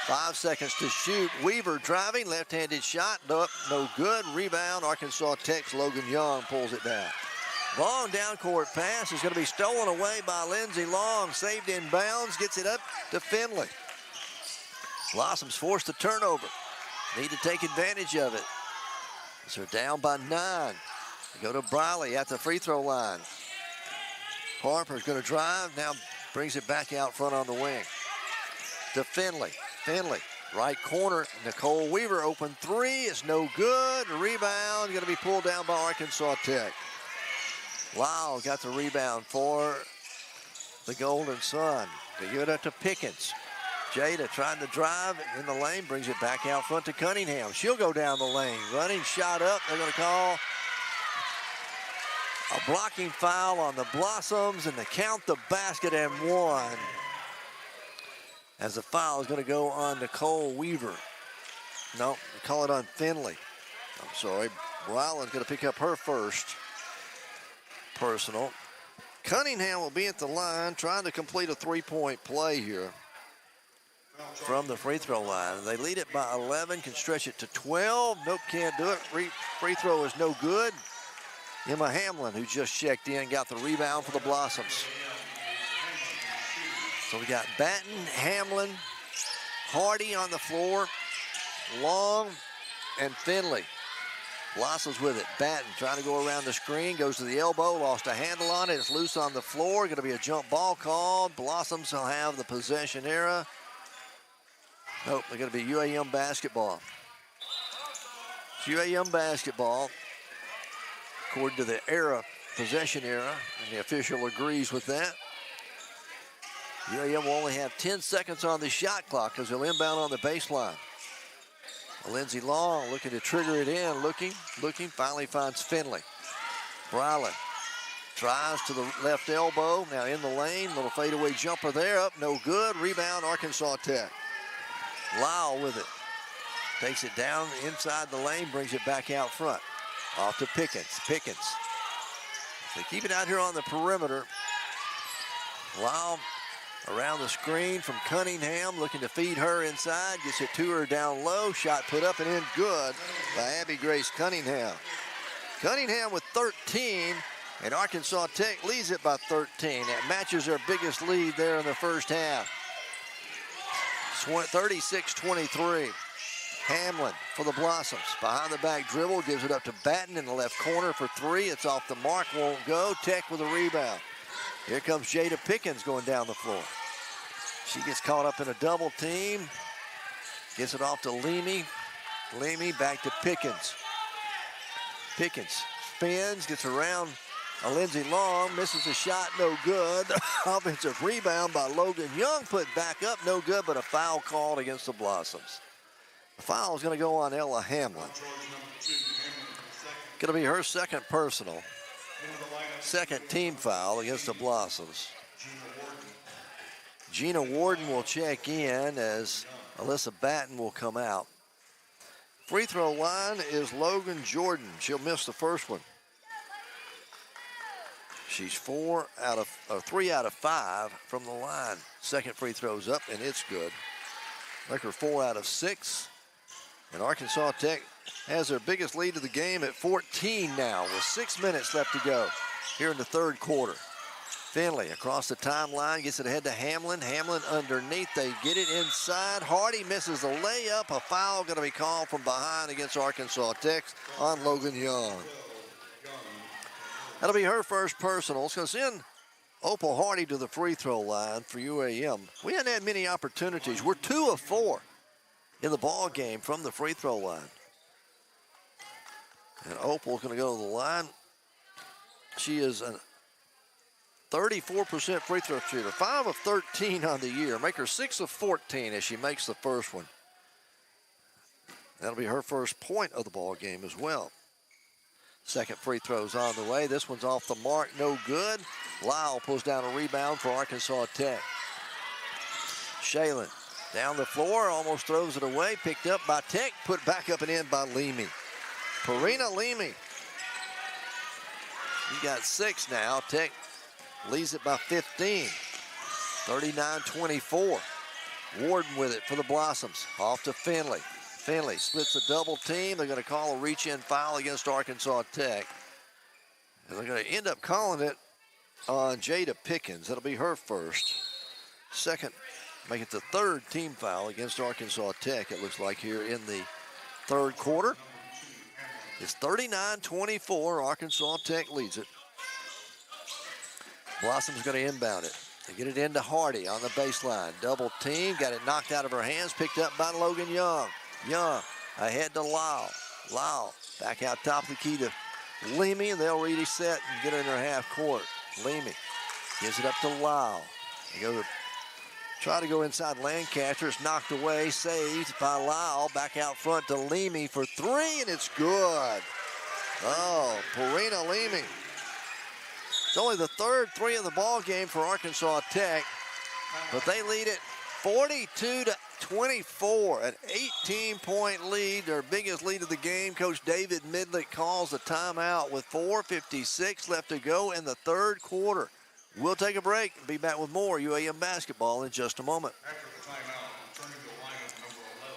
5 seconds to shoot. Weaver driving, left-handed shot. No good. Rebound. Arkansas Tech's Logan Young pulls it down. Long down court pass is going to be stolen away by Lindsey Long. Saved in bounds. Gets it up to Finley. Blossoms forced the turnover. Need to take advantage of it. So down by 9. They go to Briley at the free throw line. Harper's going to drive. Now brings it back out front on the wing. To Finley. Finley, right corner. Nicole Weaver, open three. It's no good. Rebound going to be pulled down by Arkansas Tech. Lau got the rebound for the Golden Sun. They give it up to Pickens. Jada trying to drive in the lane, brings it back out front to Cunningham. She'll go down the lane. Running shot up. They're going to call a blocking foul on the Blossoms, and they count the basket and 1. As the foul is going to go on Nicole Weaver. No, call it on Finley. I'm sorry. Ryland's going to pick up her first personal. Cunningham will be at the line trying to complete a three-point play here from the free throw line. They lead it by 11, can stretch it to 12. Nope, can't do it. Free throw is no good. Emma Hamlin, who just checked in, got the rebound for the Blossoms. So we got Batten, Hamlin, Hardy on the floor, Long, and Finley. Blossoms with it. Batten trying to go around the screen, goes to the elbow, lost a handle on it. It's loose on the floor. Going to be a jump ball called. Blossoms will have the possession era. Nope, they're going to be UAM basketball. It's UAM basketball, according to the era, possession era, and the official agrees with that. UAM will only have 10 seconds on the shot clock as they'll inbound on the baseline. Lindsey Long looking to trigger it in, looking, finally finds Finley. Bryland drives to the left elbow, now in the lane, little fadeaway jumper there, up, no good. Rebound, Arkansas Tech. Lau with it. Takes it down inside the lane, brings it back out front. Off to Pickens. Pickens. They keep it out here on the perimeter. Lau around the screen from Cunningham, looking to feed her inside. Gets it to her down low. Shot put up and in good by Abby Grace Cunningham. Cunningham with 13, and Arkansas Tech leads it by 13. That matches their biggest lead there in the first half. 36-23. Hamlin for the Blossoms. Behind the back dribble, gives it up to Batten in the left corner for three. It's off the mark, won't go. Tech with a rebound. Here comes Jada Pickens going down the floor. She gets caught up in a double team. Gets it off to Leamy. Leamy back to Pickens. Pickens spins, gets around Lindsey Long, misses a shot, no good. Offensive rebound by Logan Young, put back up, no good, but a foul called against the Blossoms. The foul is going to go on Ella Hamlin. Going to be her second personal. Second team foul against the Blossoms. Gina Warden will check in as Alyssa Batten will come out. Free throw line is Logan Jordan. She'll miss the first one. She's 3 out of 5 from the line. Second free throw's up, and it's good. Like her 4 out of 6. And Arkansas Tech has their biggest lead of the game at 14 now, with 6 minutes left to go here in the third quarter. Finley across the timeline, gets it ahead to Hamlin. Hamlin underneath, they get it inside. Hardy misses the layup. A foul going to be called from behind against Arkansas Tech on Logan Young. That'll be her first personal. It's going to send Opal Hardy to the free throw line for UAM. We hadn't had many opportunities. We're 2 of 4 in the ball game from the free throw line. And Opal's going to go to the line. She is a 34% free throw shooter, 5 of 13 on the year. Make her 6 of 14 as she makes the first one. That'll be her first point of the ball game as well. Second free throw's on the way. This one's off the mark, no good. Lyle pulls down a rebound for Arkansas Tech. Shaylin down the floor, almost throws it away. Picked up by Tech, put back up and in by Leamy. Parina Leamy. He got 6 now. Tech leads it by 15. 39-24. Warden with it for the Blossoms. Off to Finley. Finley splits a double team. They're going to call a reach-in foul against Arkansas Tech. And they're going to end up calling it on Jada Pickens. That'll be her first. Second, make it the third team foul against Arkansas Tech, it looks like, here in the third quarter. It's 39-24. Arkansas Tech leads it. Blossom's going to inbound it. They get it into Hardy on the baseline. Double team, got it knocked out of her hands, picked up by Logan Young. Young ahead to Lyle. Lyle back out top of the key to Leamy, and they'll reset and get in their half court. Leamy gives it up to Lyle. They go to try to go inside Lancaster. It's knocked away, saved by Lyle. Back out front to Leamy for 3, and it's good. Oh, Parina Leamy. It's only the third 3 of the ball game for Arkansas Tech, but they lead it 42-24, an 18-point lead, their biggest lead of the game. Coach David Midlick calls a timeout with 4:56 left to go in the third quarter. We'll take a break and be back with more UAM basketball in just a moment. After the timeout, returning to lineup number 11.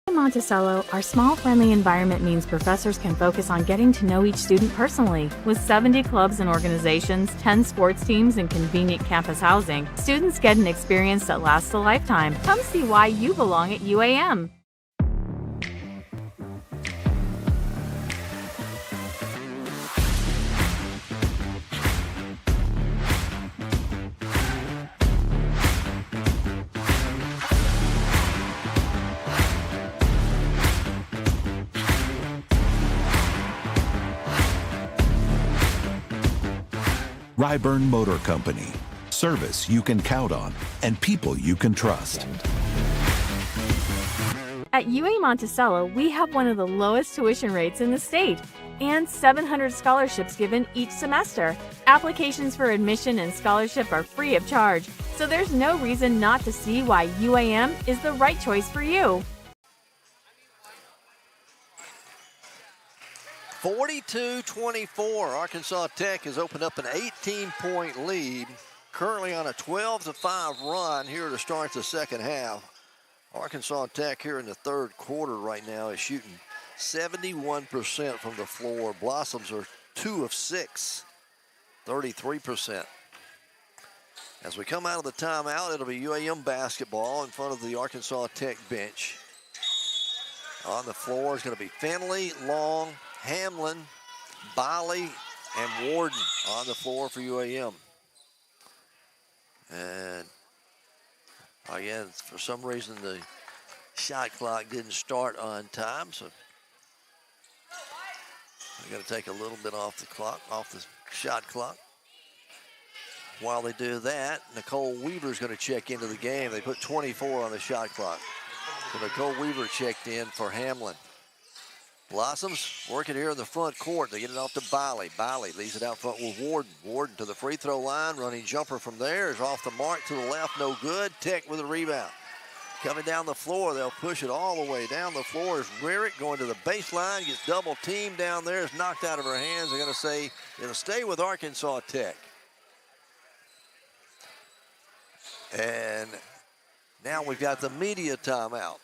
At Monticello, our small, friendly environment means professors can focus on getting to know each student personally. With 70 clubs and organizations, 10 sports teams, and convenient campus housing, students get an experience that lasts a lifetime. Come see why you belong at UAM. 𝗗𝗚𝗦𝗖𝗟𝗔𝗜𝗠𝗘𝗥 Motor Company. Service you can count on and people you can trust. At UA Monticello, we have one of the lowest tuition rates in the state and 700 scholarships given each semester. Applications for admission and scholarship are free of charge, so there's no reason not to see why UAM is the right choice for you. 42-24. Arkansas Tech has opened up an 18-point lead. Currently on a 12-5 run here to start the second half. Arkansas Tech here in the third quarter right now is shooting 71% from the floor. Blossoms are 2 of 6, 33%. As we come out of the timeout, it'll be UAM basketball in front of the Arkansas Tech bench. On the floor is going to be Finley, Long, Hamlin, Biley, and Warden on the floor for UAM. And again, for some reason, the shot clock didn't start on time, so we're going to take a little bit off the clock, off the shot clock. While they do that, Nicole Weaver's going to check into the game. They put 24 on the shot clock. So Nicole Weaver checked in for Hamlin. Blossoms working here in the front court. They get it off to Biley. Biley leaves it out front with Warden. Warden to the free throw line. Running jumper from there is off the mark to the left. No good. Tech with a rebound. Coming down the floor. They'll push it all the way down the floor. Is Rarick going to the baseline. Gets double teamed down there. Is knocked out of her hands. They're going to say it'll stay with Arkansas Tech. And now we've got the media timeout.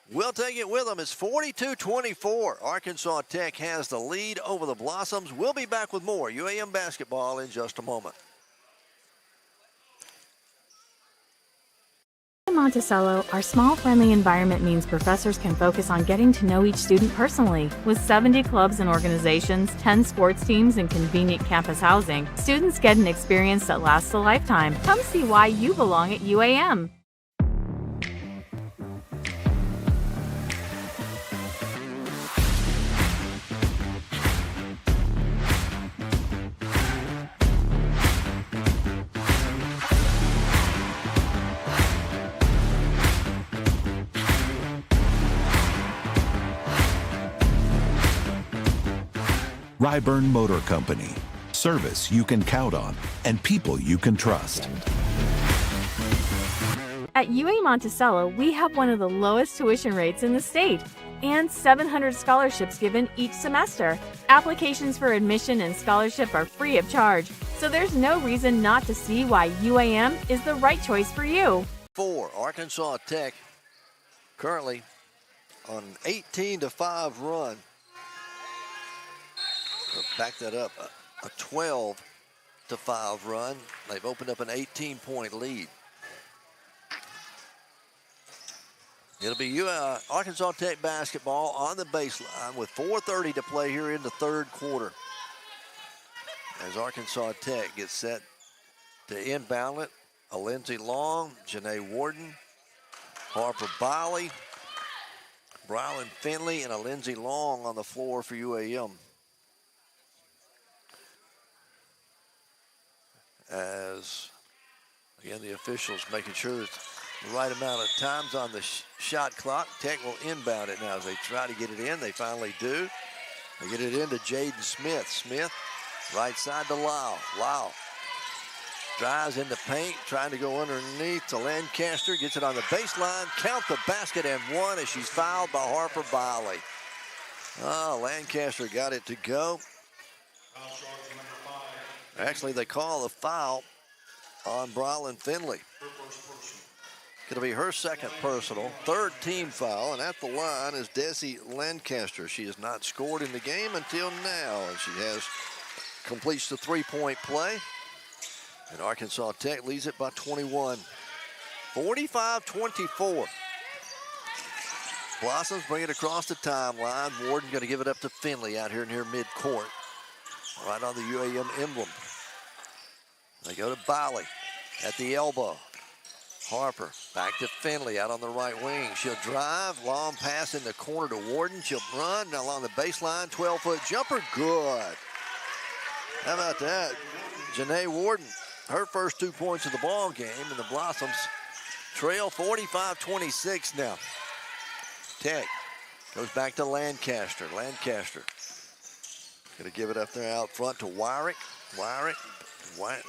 We'll take it with them. It's 42-24. Arkansas Tech has the lead over the Blossoms. We'll be back with more UAM basketball in just a moment. At Monticello, our small, friendly environment means professors can focus on getting to know each student personally. With 70 clubs and organizations, 10 sports teams, and convenient campus housing, students get an experience that lasts a lifetime. Come see why you belong at UAM. 𝗗𝗚𝗦𝗧𝗏 Motor Company. Service you can count on and people you can trust. At UA Monticello, we have one of the lowest tuition rates in the state and 700 scholarships given each semester. Applications for admission and scholarship are free of charge, so there's no reason not to see why UAM is the right choice for you. 4, Arkansas Tech currently on an 18-5 run. Back that up, a 12-5 run. They've opened up an 18-point lead. It'll be Arkansas Tech basketball on the baseline with 4:30 to play here in the third quarter. As Arkansas Tech gets set to inbound it, 𝗗𝗏𝗏𝗧𝗏 Long, 𝗗𝗓 Warden, Harper Biley, Brylan Finley, and 𝗗𝗏𝗏𝗧𝗏 Long on the floor for UAM. As, again, the officials making sure it's the right amount of times on the shot clock. Tech will inbound it now as they try to get it in. They finally do. They get it into Jaden Smith. Smith, right side to Lyle. Lyle drives in the paint, trying to go underneath to Lancaster. Gets it on the baseline. Count the basket and one as she's fouled by Harper Biley. Oh, Lancaster got it to go. Actually, they call the foul on Brylan Finley. Going to be her second personal, third team foul, and at the line is Desi Lancaster. She has not scored in the game until now, and she completes the three-point play. And Arkansas Tech leads it by 21. 45-24. Blossoms bring it across the timeline. Warden going to give it up to Finley out here near midcourt, right on the UAM emblem. They go to Biley at the elbow. Harper back to Finley out on the right wing. She'll drive, long pass in the corner to Warden. She'll run along the baseline, 12-foot jumper, good. How about that? 𝗗𝗓 Warden, her first 2 points of the ball game, and the Blossoms trail 45-26 now. Tech goes back to Lancaster. Lancaster gonna give it up there out front to Wyrick.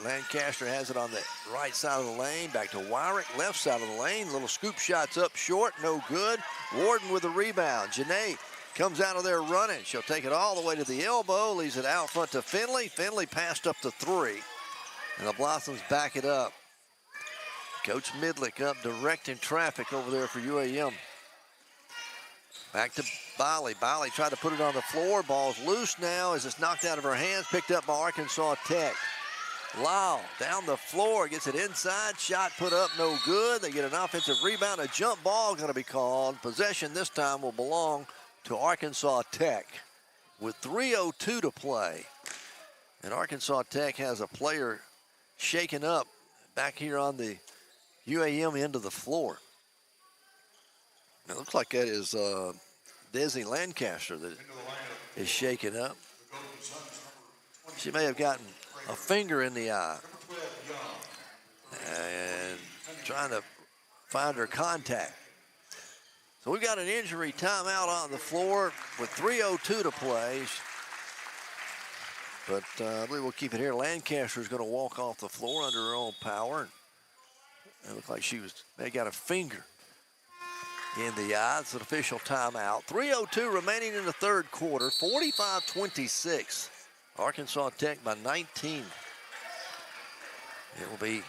Lancaster has it on the right side of the lane. Back to Wyrick, left side of the lane. Little scoop shots up short, no good. Warden with the rebound. 𝗗𝗓 comes out of there running. She'll take it all the way to the elbow, leaves it out front to Finley. Finley passed up to 3, and the Blossoms back it up. Coach Midlick up directing traffic over there for UAM. Back to Biley. Biley tried to put it on the floor. Ball's loose now as it's knocked out of her hands, picked up by Arkansas Tech. Lyle down the floor, gets it inside, shot put up, no good. They get an offensive rebound, a jump ball going to be called. Possession this time will belong to Arkansas Tech with 3:02 to play. And Arkansas Tech has a player shaken up back here on the UAM end of the floor. It looks like that is Desi Lancaster that is shaken up. She may have gotten a finger in the eye and trying to find her contact. So we've got an injury timeout on the floor with 3:02 to play. But I believe we'll keep it here. Lancaster's going to walk off the floor under her own power. It looked like they got a finger in the eye. It's an official timeout. 3:02 remaining in the third quarter. 45-26. Arkansas Tech by 19. It will be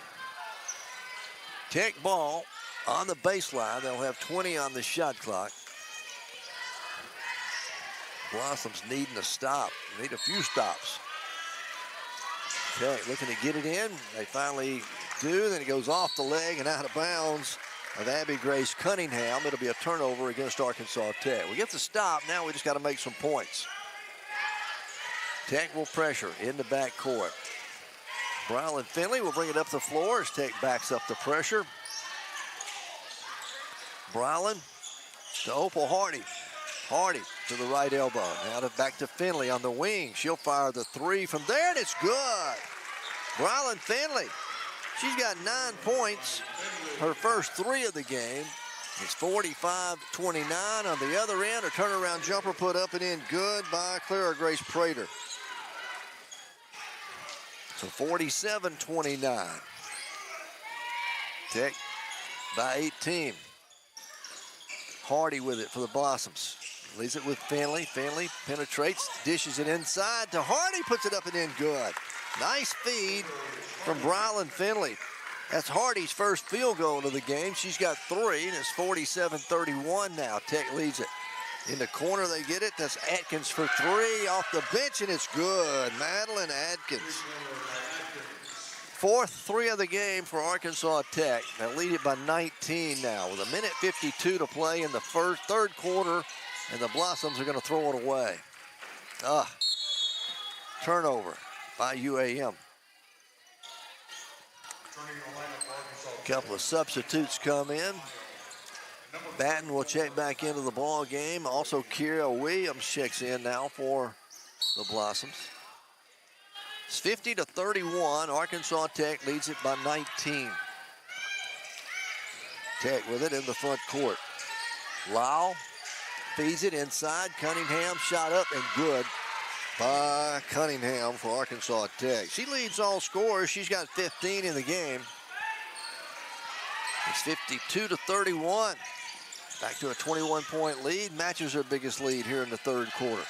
Tech ball on the baseline. They'll have 20 on the shot clock. Blossoms needing a stop. Need a few stops. Tech looking to get it in. They finally do. Then it goes off the leg and out of bounds of Abby Grace Cunningham. It'll be a turnover against Arkansas Tech. We get the stop. Now we just got to make some points. Tech will pressure in the backcourt. Brylan Finley will bring it up the floor as Tech backs up the pressure. Brylan to Opal Hardy. Hardy to the right elbow. Now back to Finley on the wing. She'll fire the 3 from there, and it's good. Brylan Finley. She's got 9 points, her first 3 of the game. It's 45-29 on the other end. A turnaround jumper put up and in good by Clara Grace Prater. So 47-29. Tech by 18. Hardy with it for the Blossoms. Leaves it with Finley. Finley penetrates, dishes it inside to Hardy, puts it up and in good. Nice feed from Brylan Finley. That's Hardy's first field goal of the game. She's got 3, and it's 47-31 now. Tech leads it. In the corner, they get it. That's Atkins for 3 off the bench, and it's good. Madeline Atkins. 4th 3 of the game for Arkansas Tech. They lead it by 19 now with 1:52 to play in the third quarter, and the Blossoms are going to throw it away. Turnover by UAM. A couple of substitutes come in. Batten will check back into the ball game. Also, Kira Williams checks in now for the Blossoms. It's 50-31. Arkansas Tech leads it by 19. Tech with it in the front court. Lau feeds it inside. Cunningham shot up and good by Cunningham for Arkansas Tech. She leads all scorers. She's got 15 in the game. It's 52-31. Back to a 21-point lead. Matches her biggest lead here in the third quarter.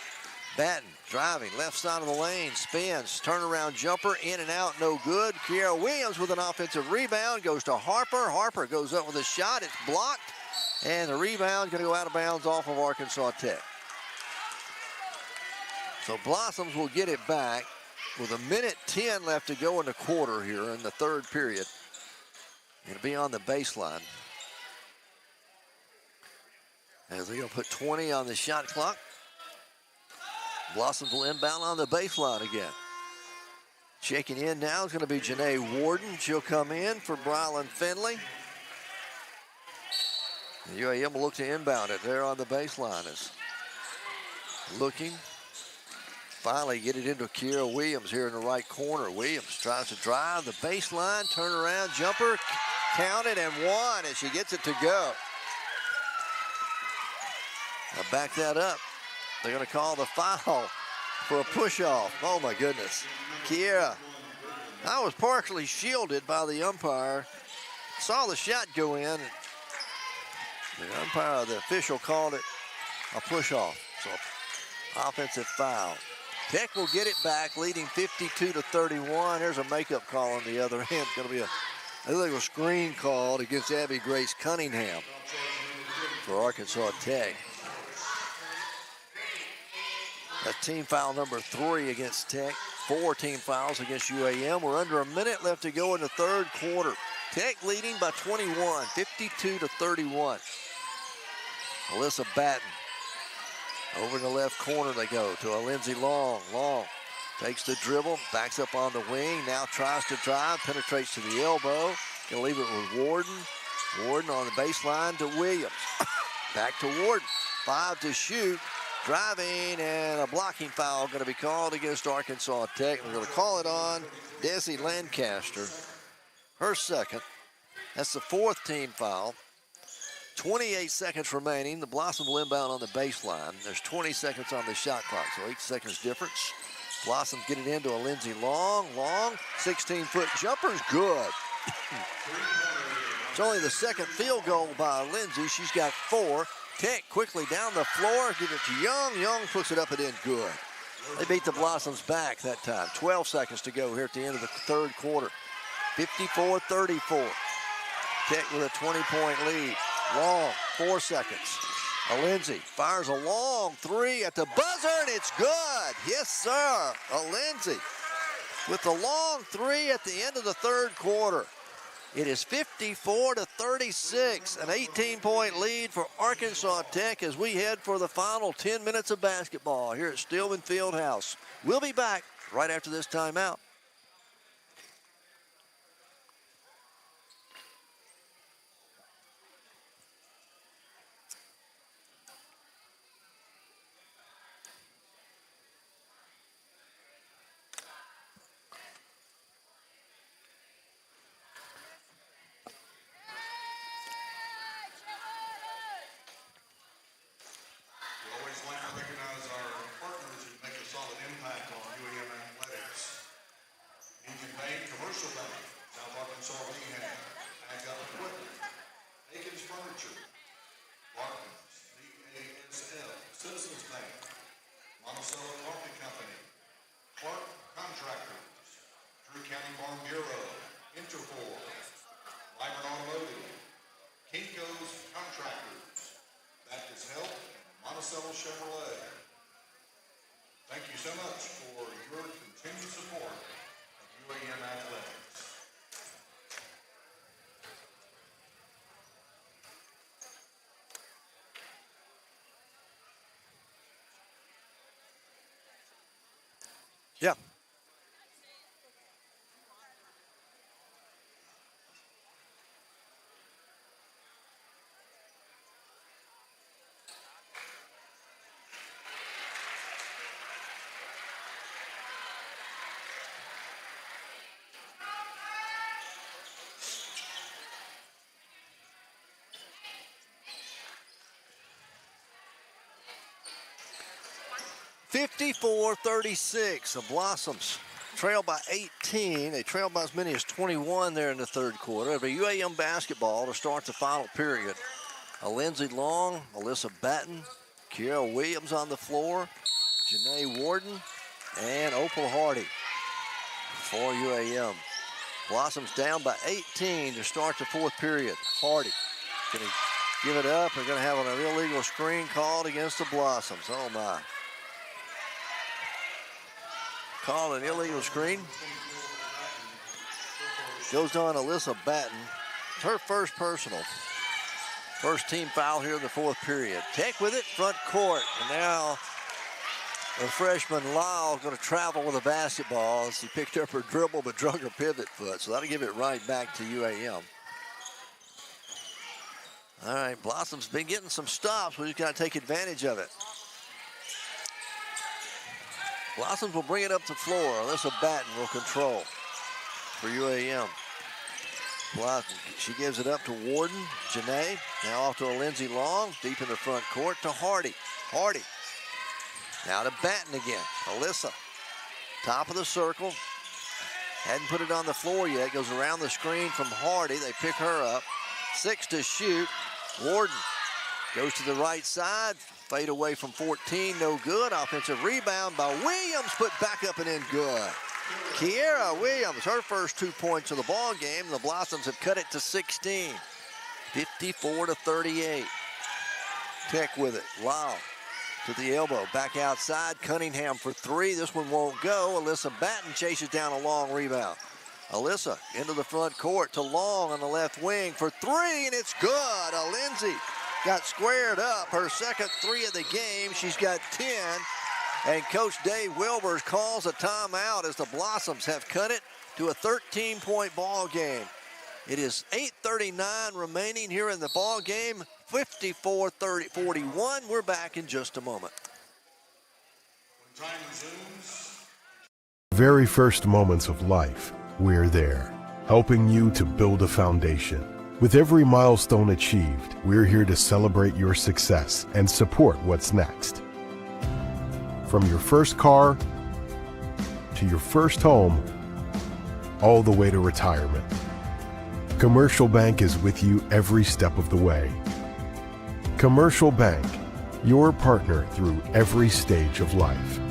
Batten driving left side of the lane, spins, turnaround jumper, in and out, no good. Kiara Williams with an offensive rebound, goes to Harper. Harper goes up with a shot, it's blocked, and the rebound going to go out of bounds off of Arkansas Tech. So Blossoms will get it back with 1:10 left to go in the quarter here in the third period. It'll be on the baseline. As they're going to put 20 on the shot clock. Blossoms will inbound on the baseline again. Checking in now is going to be Janae Warden. She'll come in for Brylan Finley. The UAM will look to inbound it there on the baseline. Is looking. Finally get it into Kiera Williams here in the right corner. Williams tries to drive the baseline, turnaround jumper, counted and one as she gets it to go. Now back that up. They're going to call the foul for a push-off. Oh, my goodness. Kiera, I was partially shielded by the umpire. Saw the shot go in. The umpire, the official, called it a push-off. So, offensive foul. Tech will get it back, leading 52-31. There's a makeup call on the other end. It's going to be a illegal screen called against Abby Grace Cunningham for Arkansas Tech. That's team foul number 3 against Tech. 4 team fouls against UAM. We're under a minute left to go in the third quarter. Tech leading by 21, 52-31. Alyssa Batten. Over in the left corner they go to a Lindsey Long. Long takes the dribble, backs up on the wing, now tries to drive, penetrates to the elbow. Gonna leave it with Warden. Warden on the baseline to Williams. Back to Warden. 5 to shoot. Driving, and a blocking foul going to be called against Arkansas Tech. We're going to call it on Desi Lancaster. Her second. That's the 4th team foul. 28 seconds remaining. The Blossom will inbound on the baseline. There's 20 seconds on the shot clock, so 8 seconds difference. Blossoms get it into a Lindsey Long. Long, 16-foot jumper's good. It's only the second field goal by Lindsey. She's got 4. Tech quickly down the floor, give it to Young. Young puts it up and in good. They beat the Blossoms back that time. 12 seconds to go here at the end of the third quarter. 54-34. Tech with a 20-point lead. Long, 4 seconds. Lindsey fires a long 3 at the buzzer, and it's good. Yes, sir. Lindsey with the long 3 at the end of the third quarter. It is 54-36, an 18-point lead for Arkansas Tech as we head for the final 10 minutes of basketball here at Stillman Fieldhouse. We'll be back right after this timeout. like to recognize our partners who make a solid impact on UAM Athletics. Union Bank, Commercial Bank, South Arkansas Rehab, Ag Equipment, Aikens Furniture, Barton's, BASF, Citizens Bank, Monticello Coffee Company, Clark Contractors, Drew County Farm Bureau, Interfor, Lyman Automotive, Kinko's Contractors, Baptist Health, and Monticello Chevrolet. Thank you so much for your continued support of UAM Athletics. Yeah. (54-36). The Blossoms trail by 18. They trail by as many as 21 there in the third quarter. It'll be UAM basketball to start the final period. Lindsey Long, Alyssa Batten, Kiera Williams on the floor, Janae Warden, and Opal Hardy for UAM. Blossoms down by 18 to start the fourth period. Hardy going to give it up. They're going to have an illegal screen called against the Blossoms. Oh, my. Called an illegal screen. Goes on Alyssa Batten. It's her first personal. First team foul here in the fourth period. Tech with it, front court. And now the freshman Lyle going to travel with a basketball. She picked up her dribble but drug her pivot foot. So that'll give it right back to UAM. All right, Blossom's been getting some stops. We just got to take advantage of it. Blossoms will bring it up the floor. Alyssa Batten will control for UAM. Blossom, she gives it up to Warden. Janae, now off to a Lindsey Long, deep in the front court to Hardy. Hardy, now to Batten again. Alyssa, top of the circle. Hadn't put it on the floor yet. Goes around the screen from Hardy. They pick her up. 6 to shoot. Warden goes to the right side. Fade away from 14, no good. Offensive rebound by Williams, put back up and in, good. Kiera Williams, her first 2 points of the ball game. The Blossoms have cut it to 16. 54-38. Tech with it. Lau to the elbow, back outside. Cunningham for three. This one won't go. Alyssa Batten chases down a long rebound. Alyssa into the front court to Long on the left wing for three, and it's good. Lindsay got squared up. Her second three of the game. She's got 10. And Coach Dave Wilbers calls a timeout as the Blossoms have cut it to a 13-point ball game. It is 8:39 remaining here in the ball game. 54-41. We're back in just a moment. When time resumes. Very first moments of life, we're there, helping you to build a foundation. With every milestone achieved, we're here to celebrate your success and support what's next. From your first car to your first home, all the way to retirement. Commercial Bank is with you every step of the way. Commercial Bank, your partner through every stage of life.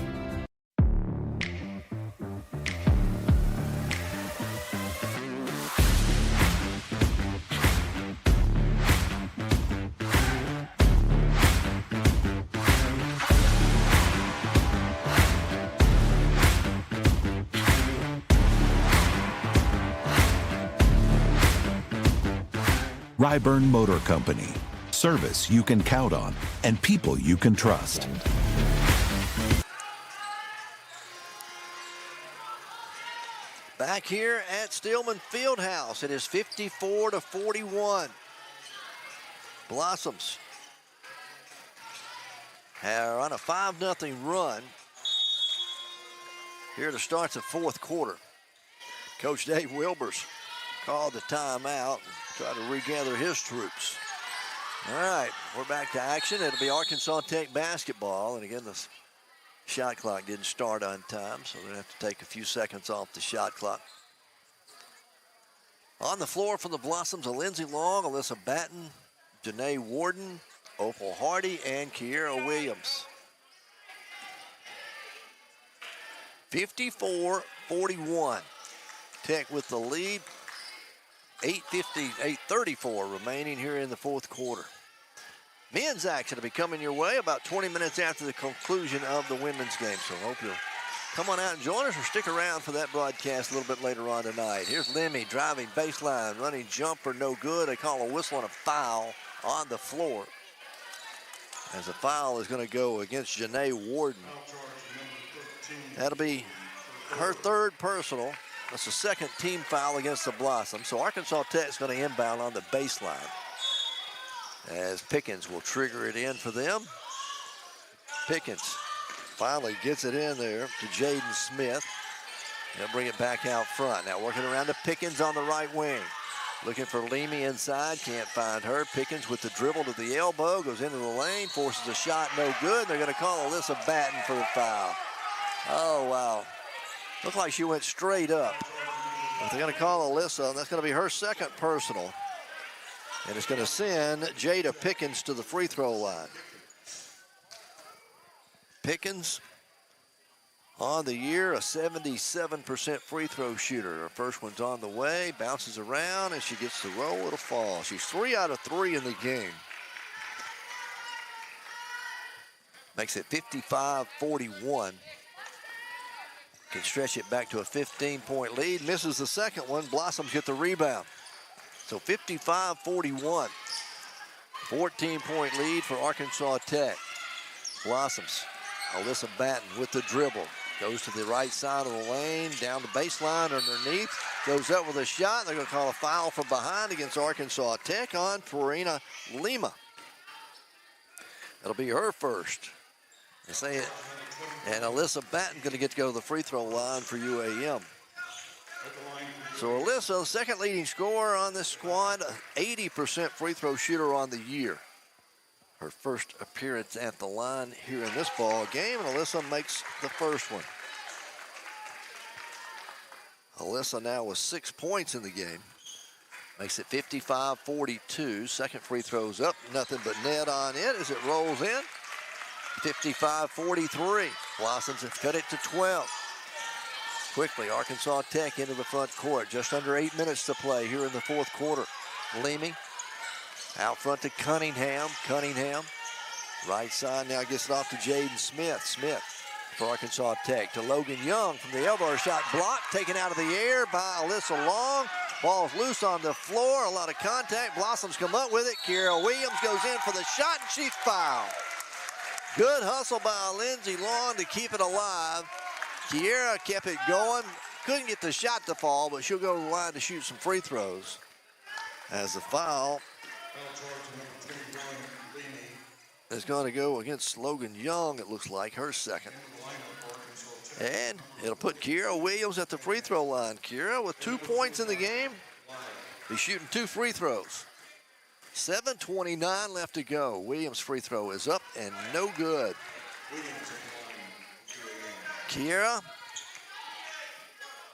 Ryburn Motor Company. Service you can count on and people you can trust. Back here at Stillman Fieldhouse, it is 54-41. Blossoms are on a 5-0 run here to start the fourth quarter. Coach Dave Wilbers called the timeout and tried to regather his troops. All right, we're back to action. It'll be Arkansas Tech basketball. And again, the shot clock didn't start on time, so we're going to have to take a few seconds off the shot clock. On the floor for the Blossoms are Lindsey Long, Alyssa Batten, Janae Warden, Opal Hardy, and Kiera Williams. 54-41. Tech with the lead. 8:34 remaining here in the fourth quarter. Men's action will be coming your way about 20 minutes after the conclusion of the women's game. So hope you'll come on out and join us or stick around for that broadcast a little bit later on tonight. Here's Lemmy driving baseline, running jumper, no good. They call a whistle and a foul on the floor. As a foul is going to go against Janae Warden. That'll be her third personal. That's the second team foul against the Blossoms. So Arkansas Tech's going to inbound on the baseline, as Pickens will trigger it in for them. Pickens finally gets it in there to Jaden Smith. They'll bring it back out front. Now working around to Pickens on the right wing. Looking for Leamy inside, can't find her. Pickens with the dribble to the elbow, goes into the lane, forces a shot, no good. They're going to call Alyssa Batten for the foul. Oh, wow. Looked like she went straight up. But they're going to call Alyssa, and that's going to be her second personal. And it's going to send Jada Pickens to the free throw line. Pickens on the year, a 77% free throw shooter. Her first one's on the way, bounces around, and she gets the roll, it'll fall. She's 3 out of 3 in the game. Makes it 55-41. Can stretch it back to a 15-point lead. Misses the second one. Blossoms get the rebound. So 55-41. 14-point lead for Arkansas Tech. Blossoms. Alyssa Batten with the dribble. Goes to the right side of the lane. Down the baseline underneath. Goes up with a shot. They're going to call a foul from behind against Arkansas Tech on Farina Lima. It'll be her first. They say it. And Alyssa Batten going to get to go to the free throw line for UAM. So Alyssa, second leading scorer on this squad, 80% free throw shooter on the year. Her first appearance at the line here in this ball game, and Alyssa makes the first one. Alyssa now with 6 points in the game. Makes it 55-42. Second free throw's up, nothing but net on it as it rolls in. 55-43. Blossoms have cut it to 12. Quickly, Arkansas Tech into the front court. Just under 8 minutes to play here in the fourth quarter. Leamy out front to Cunningham. Cunningham, right side now gets it off to Jaden Smith. Smith for Arkansas Tech to Logan Young from the elbow. Shot blocked, taken out of the air by Alyssa Long. Ball's loose on the floor, a lot of contact. Blossoms come up with it. Kiera Williams goes in for the shot, and she's fouled. Good hustle by Lindsey Long to keep it alive. Kiera kept it going. Couldn't get the shot to fall, but she'll go to the line to shoot some free throws. As the foul is going to go against Logan Young, it looks like, her second. And it'll put Kiera Williams at the free throw line. Kiera with 2 points in the game. Be shooting 2 free throws. 7:29 left to go. Williams' free throw is up and no good. Kiera,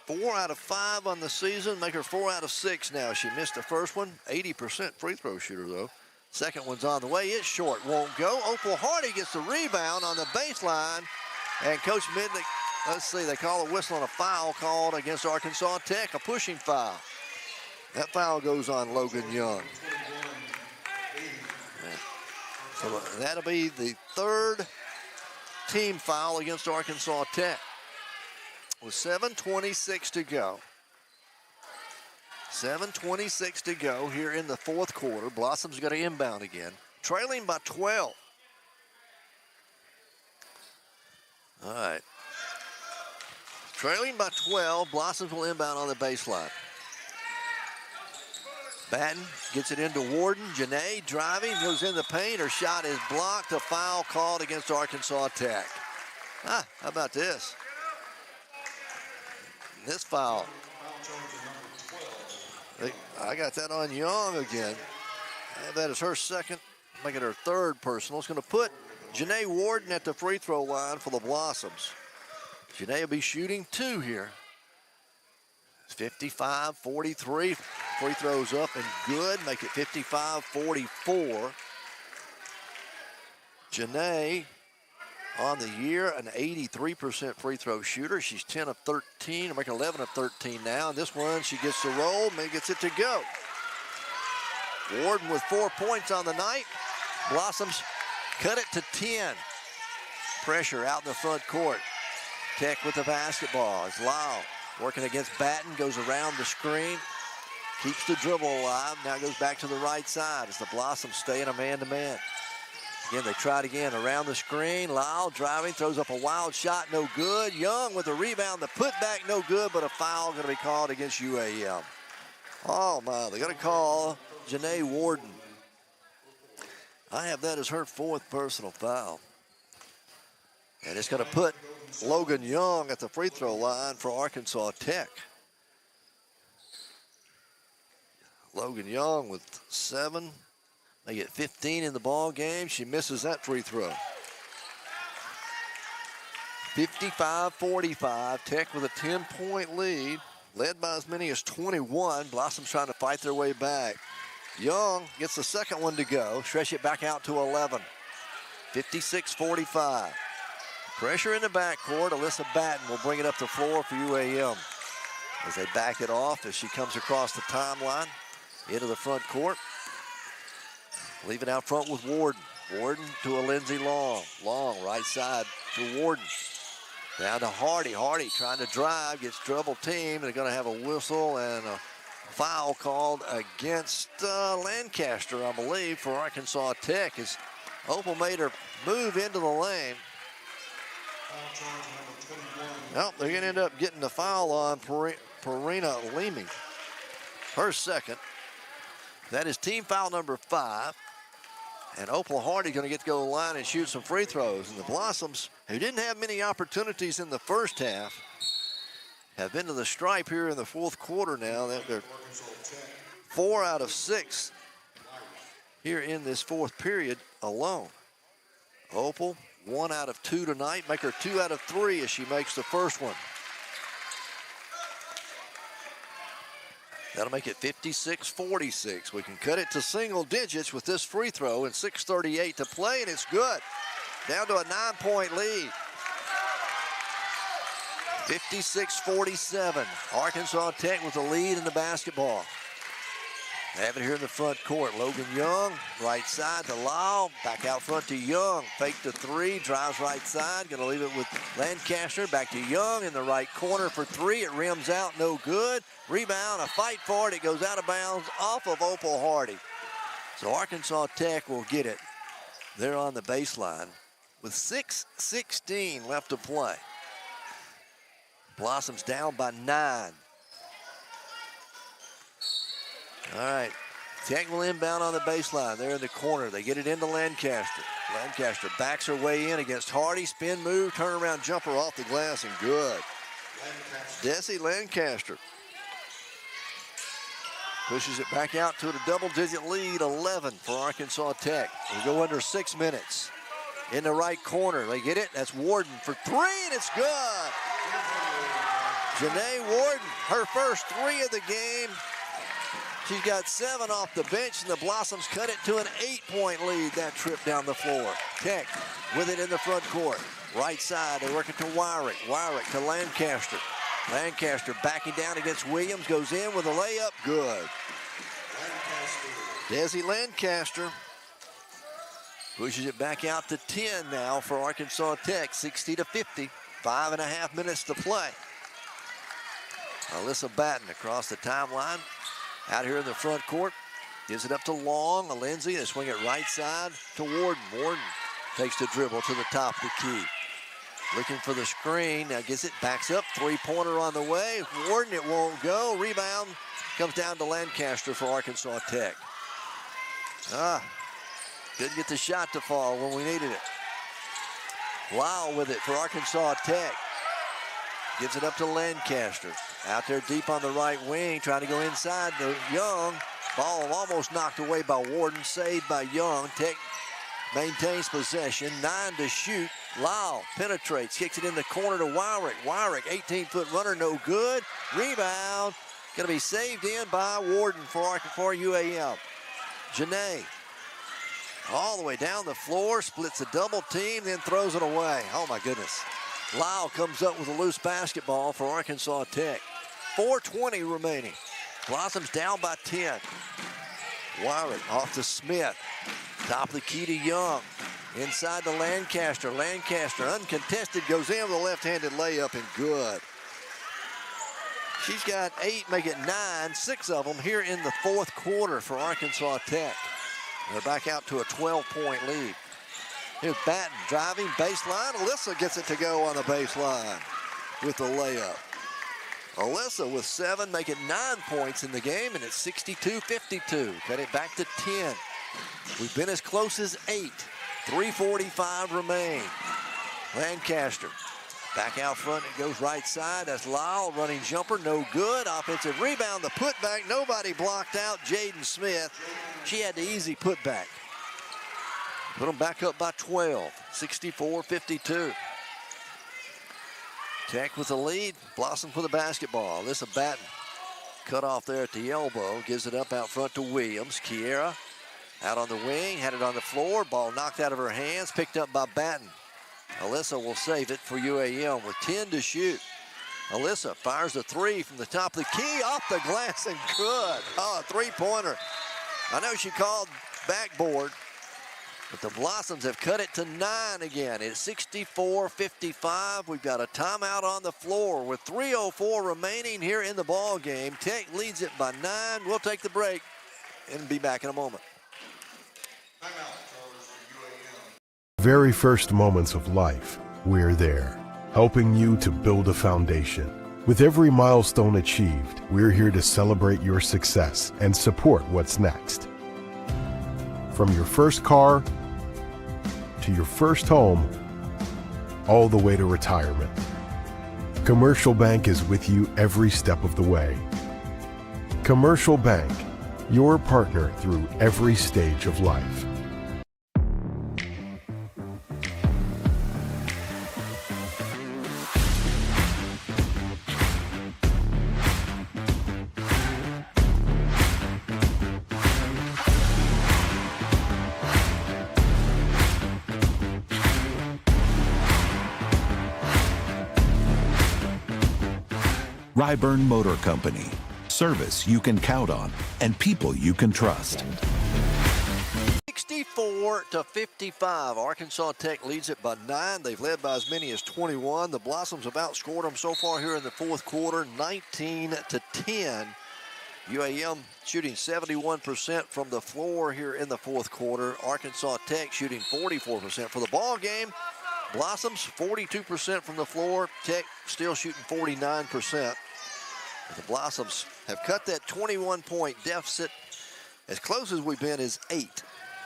4 out of 5 on the season. Make her 4 out of 6 now. She missed the first one. 80% free throw shooter, though. Second one's on the way. It's short. Won't go. Opal Hardy gets the rebound on the baseline. And Coach Midnick, let's see, they call a whistle and a foul called against Arkansas Tech, a pushing foul. That foul goes on Logan Young. So that'll be the third team foul against Arkansas Tech. With 7:26 to go. 7:26 to go here in the fourth quarter. Blossom's going to inbound again. Trailing by 12. All right. Trailing by 12. Blossoms will inbound on the baseline. Batten gets it into Warden. Janae driving, goes in the paint. Her shot is blocked. A foul called against Arkansas Tech. How about this? This foul. I got that on Young again. That is her second make it her third personal. It's going to put 𝗗𝗜𝗦𝗖𝗟𝗔𝗜𝗠𝗘𝗥 Warden at the free throw line for the Blossoms. 𝗗𝗜𝗦𝗧 will be shooting 2 here. 55-43. Free throws up and good. Make it 55-44. 𝗗𝗜𝗦𝗧 on the year, an 83% free throw shooter. She's 10 of 13, making 11 of 13 now. And this one, she gets the roll, maybe gets it to go. Warden with 4 points on the night. Blossoms cut it to 10. Pressure out in the front court. Tech with the basketball. It's Lau working against Batten, goes around the screen, keeps the dribble alive, now goes back to the right side as the Blossoms stay in a man-to-man. Again, they tried again around the screen. Lau driving, throws up a wild shot, no good. Young with a rebound, the putback, no good, but a foul going to be called against UAM. Oh my, they're going to call 𝗗𝗜𝗦𝗧 Warden. I have that as her 4th personal foul. And it's going to put Logan Young at the free throw line for Arkansas Tech. Logan Young with 7. They get 15 in the ball game. She misses that free throw. 55-45. Tech with a 10-point lead, led by as many as 21. Blossoms trying to fight their way back. Young gets the second one to go. Stretch it back out to 11. 56-45. Pressure in the backcourt. Alyssa Batten will bring it up the floor for UAM as they back it off as she comes across the timeline into the front court. Leave it out front with Warden. Warden to a Lindsey Long. Long right side to Warden. Down to Hardy. Hardy trying to drive, gets double teamed. They're going to have a whistle and a foul called against Lancaster, I believe, for Arkansas Tech as Opal made her move into the lane. Well, they're going to end up getting the foul on Perina Leamy. Her second. That is team foul number 5. And Opal Hardy going to get to go to the line and shoot some free throws. And the Blossoms, who didn't have many opportunities in the first half, have been to the stripe here in the 4th quarter now. They're 4 out of 6 here in this 4th period alone. Opal, 1 out of 2 tonight. Make her 2 out of 3 as she makes the first one. That'll make it 56-46. We can cut it to single digits with this free throw and 6:38 to play, and it's good. Down to a 9-point lead. 56-47. Arkansas Tech with the lead in the basketball. Have it here in the front court. Logan Young, right side to Lau. Back out front to Young. Fake to 3, drives right side. Going to leave it with Lancaster. Back to Young in the right corner for 3. It rims out, no good. Rebound, a fight for it. It goes out of bounds off of Opal Hardy. So Arkansas Tech will get it. They're on the baseline with 6:16 left to play. Blossoms down by 9. All right, Tech will inbound on the baseline. They're in the corner. They get it into Lancaster. Lancaster backs her way in against Hardy. Spin move, turnaround jumper off the glass, and good. Desi Lancaster pushes it back out to a double-digit lead, 11 for Arkansas Tech. We go under 6 minutes. In the right corner, they get it. That's Warden for 3, and it's good. 𝗗𝗜𝗦𝗧 Warden, her first 3 of the game. She's got 7 off the bench, and the Blossoms cut it to an 8-point lead that trip down the floor. Tech with it in the front court. Right side, they work it to Wyrick. Wyrick to Lancaster. Lancaster backing down against Williams, goes in with a layup, good. Desi Lancaster pushes it back out to 10 now for Arkansas Tech, 60-50. 5.5 minutes to play. Alyssa Batten across the timeline. Out here in the front court, gives it up to Long, a Lindsey. They swing it right side to Warden. Warden takes the dribble to the top of the key. Looking for the screen, now gets it, backs up, 3-pointer on the way. Warden, it won't go. Rebound comes down to Lancaster for Arkansas Tech. Couldn't get the shot to fall when we needed it. Lau with it for Arkansas Tech. Gives it up to Lancaster. Out there deep on the right wing, trying to go inside to Young. Ball almost knocked away by Warden, saved by Young. Tech maintains possession, 9 to shoot. Lyle penetrates, kicks it in the corner to Wyrick. Wyrick, 18-foot runner, no good. Rebound, gonna be saved in by Warden for UAM. Janae, all the way down the floor, splits a double team, then throws it away. Oh my goodness. Lyle comes up with a loose basketball for Arkansas Tech. 4:20 remaining. Blossoms down by 10. Wyrick off to Smith. Top of the key to Young. Inside to Lancaster. Lancaster uncontested, goes in with a left-handed layup and good. She's got 8, make it 9, 6 of them here in the fourth quarter for Arkansas Tech. They're back out to a 12-point lead. Here's Batten driving baseline. Alyssa gets it to go on the baseline with the layup. Alyssa with 7, make it 9 points in the game, and it's 62-52. Cut it back to 10. We've been as close as 8. 3:45 remain. Lancaster back out front. It goes right side. That's Lyle, running jumper, no good. Offensive rebound, the putback, nobody blocked out. Jaden Smith, she had the easy putback. Put them back up by 12, 64-52. Tech with the lead. Blossom for the basketball. Alyssa Batten cut off there at the elbow. Gives it up out front to Williams. Kiera out on the wing. Had it on the floor. Ball knocked out of her hands. Picked up by Batten. Alyssa will save it for UAM with 10 to shoot. Alyssa fires a 3 from the top of the key. Off the glass and good. Oh, a three-pointer. I know she called backboard, but the Blossoms have cut it to 9 again. It's 64-55. We've got a timeout on the floor with 3:04 remaining here in the ball game. Tech leads it by 9. We'll take the break and be back in a moment. Very first moments of life, we're there, helping you to build a foundation. With every milestone achieved, we're here to celebrate your success and support what's next. From your first car to your first home, all the way to retirement. Commercial Bank is with you every step of the way. Commercial Bank, your partner through every stage of life. 𝗗𝗚𝗦𝗏 Motor Company. Service you can count on and people you can trust. 64-55. Arkansas Tech leads it by 9. They've led by as many as 21. The Blossoms have outscored them so far here in the fourth quarter, 19-10. UAM shooting 71% from the floor here in the fourth quarter. Arkansas Tech shooting 44% for the ball game. Blossoms 42% from the floor. Tech still shooting 49%. The Blossoms have cut that 21-point deficit. As close as we've been is 8.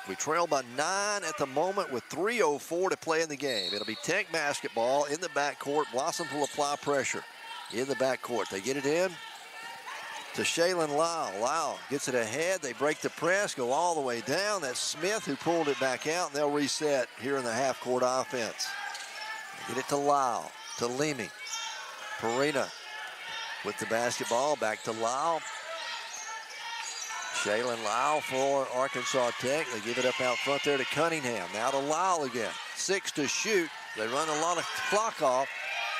We trail by 9 at the moment with 3:04 to play in the game. It'll be Tech basketball in the backcourt. Blossoms will apply pressure in the backcourt. They get it in to Shaylin Lyle. Lyle gets it ahead. They break the press, go all the way down. That's Smith who pulled it back out, and they'll reset here in the half-court offense. They get it to Lyle, to Leamy. Perina with the basketball, back to Lyle. Shaylin Lyle for Arkansas Tech. They give it up out front there to Cunningham. Now to Lyle again. 6 to shoot. They run a lot of clock off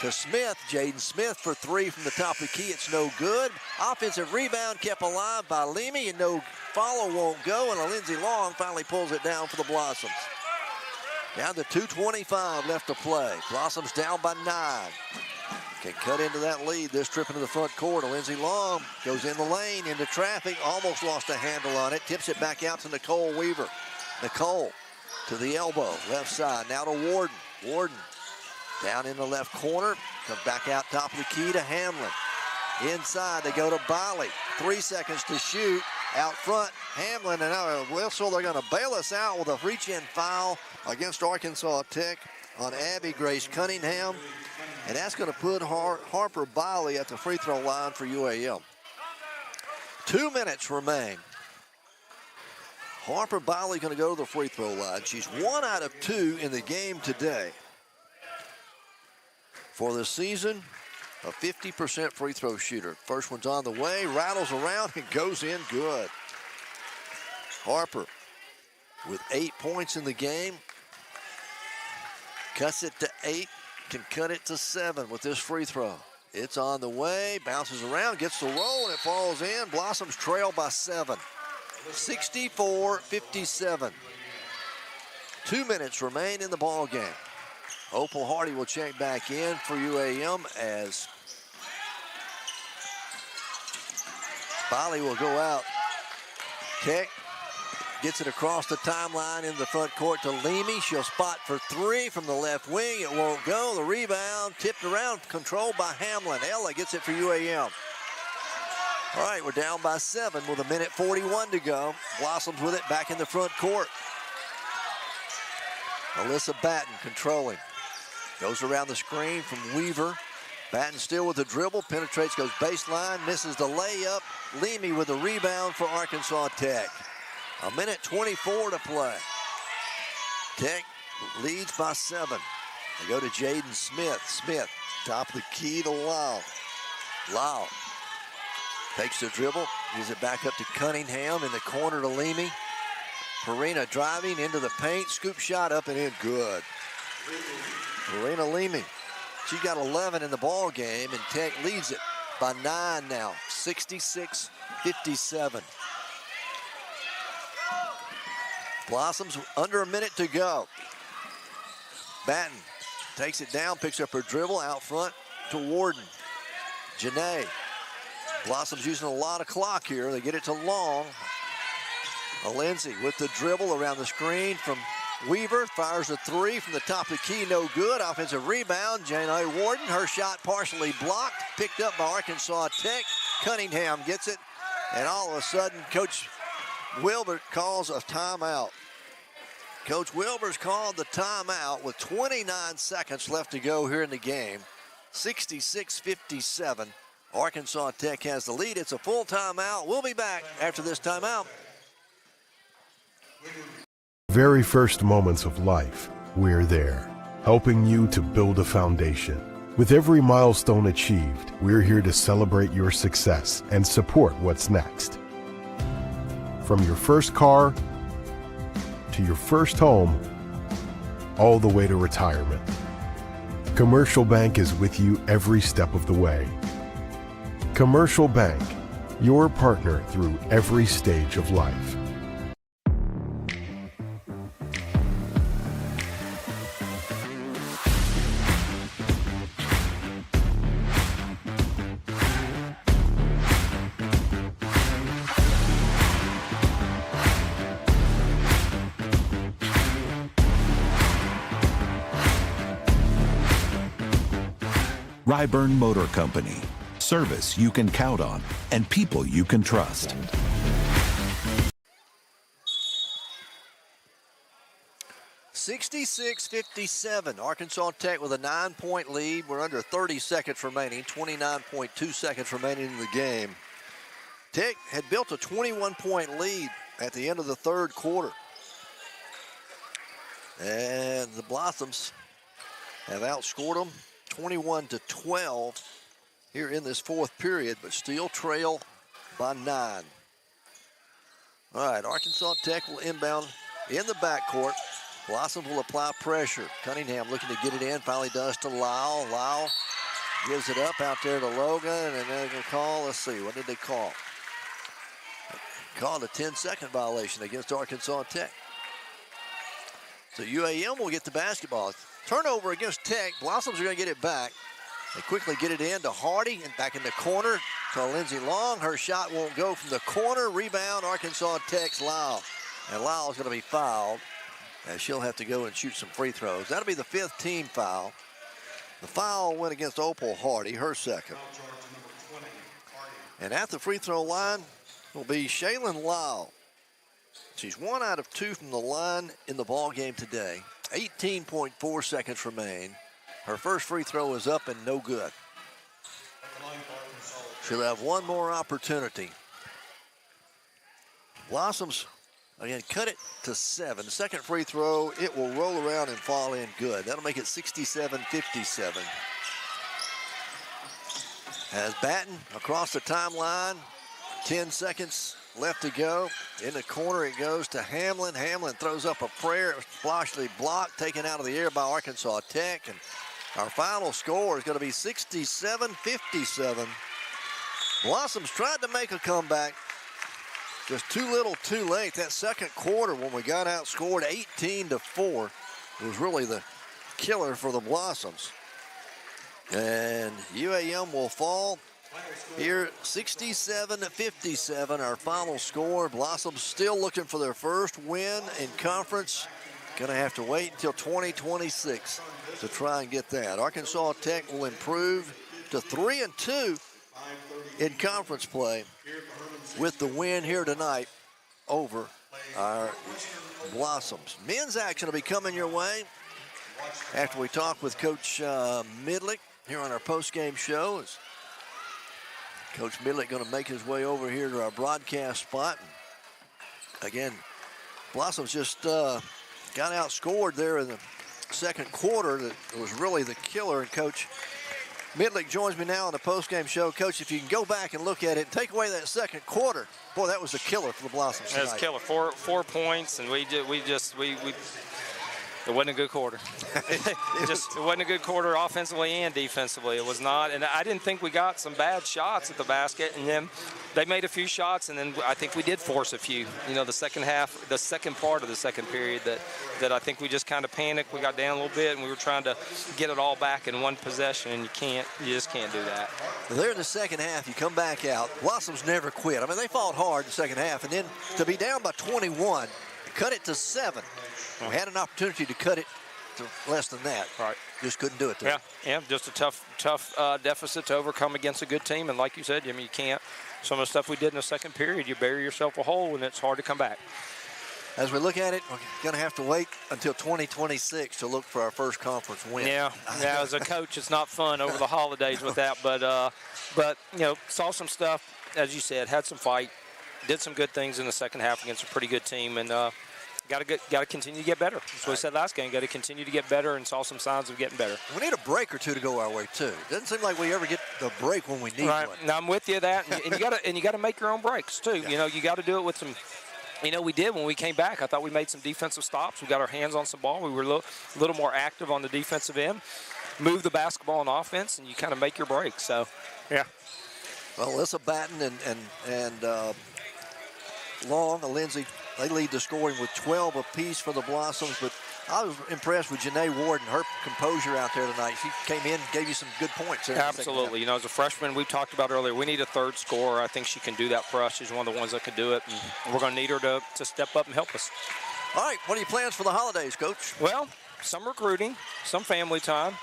to Smith. Jaden Smith for 3 from the top of the key. It's no good. Offensive rebound kept alive by Leamy, and no follow won't go, and Lindsey Long finally pulls it down for the Blossoms. Down to 2:25 left to play. Blossoms down by 9. Can cut into that lead. This trip into the front court. Lindsey Long goes in the lane, into traffic, almost lost a handle on it. Tips it back out to Nicole Weaver. Nicole to the elbow, left side. Now to Warden. Warden down in the left corner. Comes back out top of the key to Hamlin. Inside they go to Biley. 3 seconds to shoot. Out front, Hamlin, and now a whistle. They're going to bail us out with a reach-in foul against Arkansas Tech on Abby Grace Cunningham. And that's going to put Harper Biley at the free throw line for UAM. 2 minutes remain. Harper Biley going to go to the free throw line. She's 1 out of 2 in the game today. For the season, a 50% free throw shooter. First one's on the way, rattles around and goes in good. Harper with 8 points in the game. Cuts it to 8, can cut it to 7 with this free throw. It's on the way, bounces around, gets the roll, and it falls in. Blossoms trail by 7. 64-57. 2 minutes remain in the ball game. Opal Hardy will check back in for UAM as Biley will go out. Keck gets it across the timeline in the front court to Leamy. She'll spot for 3 from the left wing. It won't go. The rebound tipped around, controlled by Hamlin. Ella gets it for UAM. All right, we're down by 7 with 1:41 to go. Blossoms with it back in the front court. Alyssa Batten controlling. Goes around the screen from Weaver. Batten still with the dribble, penetrates, goes baseline, misses the layup. Leamy with the rebound for Arkansas Tech. 1:24 to play. Tech leads by 7. They go to Jaden Smith. Smith, top of the key to Lau. Lau takes the dribble, gives it back up to Cunningham in the corner to Leamy. Perina driving into the paint, scoop shot up and in, good. Perina Leamy, she's got 11 in the ball game, and Tech leads it by 9 now, 66-57. Blossoms under a minute to go. Batten takes it down, picks up her dribble out front to Warden. Janae. Blossoms using a lot of clock here. They get it to Long. Lindsay with the dribble around the screen from Weaver. Fires a 3 from the top of the key, no good. Offensive rebound, Janae Warden. Her shot partially blocked, picked up by Arkansas Tech. Cunningham gets it, and all of a sudden, Coach Wilbert calls a timeout. Coach Wilber's called the timeout with 29 seconds left to go here in the game. 66-57. Arkansas Tech has the lead. It's a full timeout. We'll be back after this timeout. Very first moments of life, we're there, helping you to build a foundation. With every milestone achieved, we're here to celebrate your success and support what's next. From your first car to your first home, all the way to retirement. Commercial Bank is with you every step of the way. Commercial Bank, your partner through every stage of life. 𝗗𝗚𝗦𝗏 Motor Company. Service you can count on and people you can trust. $66-57. Arkansas Tech with a 9-point lead. We're under 30 seconds remaining. 29.2 seconds remaining in the game. Tech had built a 21-point lead at the end of the third quarter. And the Blossoms have outscored them 21-12 here in this fourth period, but still trail by 9. All right, Arkansas Tech will inbound in the backcourt. Blossoms will apply pressure. Cunningham looking to get it in, finally does to Lau. Lau gives it up out there to Logan, and they're going to call, let's see, what did they call? Called a 10-second violation against Arkansas Tech. So UAM will get the basketball. Turnover against Tech. Blossoms are going to get it back. They quickly get it in to Hardy and back in the corner to Lindsey Long. Her shot won't go from the corner. Rebound, Arkansas Tech's Lau. And Lau is going to be fouled, as she'll have to go and shoot some free throws. That'll be the 5th team foul. The foul went against Opal Hardy, her second. And at the free throw line will be Shaylin Lau. She's 1 out of 2 from the line in the ball game today. 18.4 seconds remain. Her first free throw is up and no good. She'll have one more opportunity. Blossoms Again, cut it to 7. The second free throw, it will roll around and fall in good. That'll make it 67-57. As Batten across the timeline, 10 seconds left to go. In the corner it goes to Hamlin. Hamlin throws up a prayer. It was partially blocked, taken out of the air by Arkansas Tech. And our final score is going to be 67-57. Blossoms tried to make a comeback. Just too little, too late. That second quarter when we got outscored 18-4 was really the killer for the Blossoms. And UAM will fall here 67-57, our final score. Blossoms still looking for their first win in conference. Gonna have to wait until 2026 to try and get that. Arkansas Tech will improve to 3-2 in conference play with the win here tonight over our Blossoms. Men's action will be coming your way after we talk with Coach Midlick here on our post-game show. Is Coach Midlick going to make his way over here to our broadcast spot. And again, Blossoms just got outscored there in the second quarter. That was really the killer, and Coach Midlick joins me now on the post-game show. Coach, if you can go back and look at it and take away that second quarter, boy, that was the killer for the Blossoms tonight. That was killer. Four points, and we it wasn't a good quarter. It wasn't a good quarter offensively and defensively. It was not, and I didn't think we got some bad shots at the basket, and then they made a few shots, and then I think we did force a few. You know, the second half, the second part of the second period, that I think we just kind of panicked. We got down a little bit, and we were trying to get it all back in one possession, and you just can't do that. There in the second half, you come back out. Blossoms never quit. I mean, they fought hard in the second half, and then to be down by 21, cut it to 7. We had an opportunity to cut it to less than that. Right. Just couldn't do it. Yeah, just a tough deficit to overcome against a good team. And like you said, I mean, you can't. Some of the stuff we did in the second period, you bury yourself a hole, and it's hard to come back. As we look at it, we're going to have to wait until 2026 to look for our first conference win. Yeah, as a coach, it's not fun over the holidays with that. But you know, saw some stuff, as you said, had some fight, did some good things in the second half against a pretty good team, and got to continue to get better. That's what I said last game. Got to continue to get better, and saw some signs of getting better. We need a break or two to go our way too. Doesn't seem like we ever get the break when we need one. Now I'm with you that, and you got to make your own breaks too. Yeah. You know, you got to do it with some. You know, we did when we came back. I thought we made some defensive stops. We got our hands on some ball. We were a little more active on the defensive end. Move the basketball on offense, and you kind of make your breaks. So, yeah. Well, Alyssa Batten and Long, Lindsay, they lead the scoring with 12 apiece for the Blossoms, but I was impressed with Janae Ward and her composure out there tonight. She came in and gave you some good points. Absolutely. You know, as a freshman, we talked about earlier, we need a third scorer. I think she can do that for us. She's one of the ones that can do it, and we're going to need her to step up and help us. All right, what are your plans for the holidays, Coach? Well, some recruiting, some family time.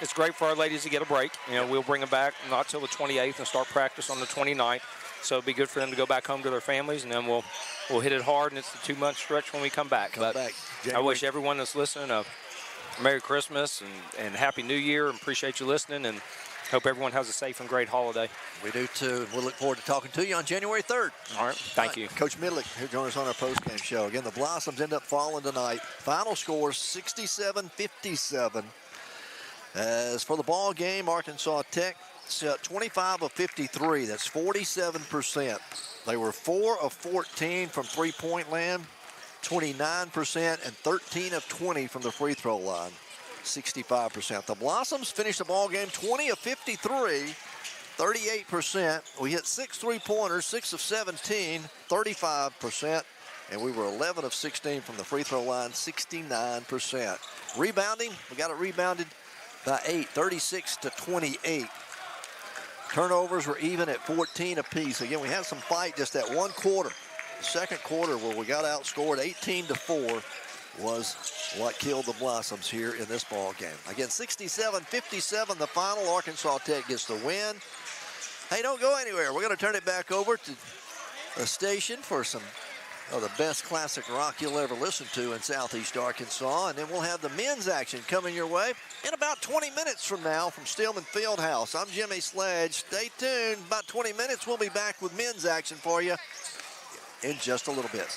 It's great for our ladies to get a break. You know, we'll bring them back not till the 28th and start practice on the 29th. So it'd be good for them to go back home to their families, and then we'll hit it hard, and it's the 2-month stretch when we come back. I wish everyone that's listening a Merry Christmas and Happy New Year, and appreciate you listening, and hope everyone has a safe and great holiday. We do too, and we'll look forward to talking to you on January 3rd. All right, thank you. Coach Midlick here joining us on our postgame show. Again, the Blossoms end up falling tonight. Final score 67-57. As for the ball game, Arkansas Tech 25 of 53. That's 47%. They were 4 of 14 from three-point land, 29%, and 13 of 20 from the free throw line, 65%. The Blossoms finished the ball game 20 of 53, 38%. We hit 6 three-pointers, 6 of 17, 35%. And we were 11 of 16 from the free throw line, 69%. Rebounding, we got it rebounded by 8, 36-28. Turnovers were even at 14 apiece. Again, we had some fight just that one quarter. The second quarter where we got outscored 18-4 was what killed the Blossoms here in this ball game. Again, 67-57 the final. Arkansas Tech gets the win. Hey, don't go anywhere. We're going to turn it back over to a station for some of the best classic rock you'll ever listen to in Southeast Arkansas. And then we'll have the men's action coming your way in about 20 minutes from now from Stillman Fieldhouse. I'm Jimmy Sledge. Stay tuned. About 20 minutes, we'll be back with men's action for you in just a little bit.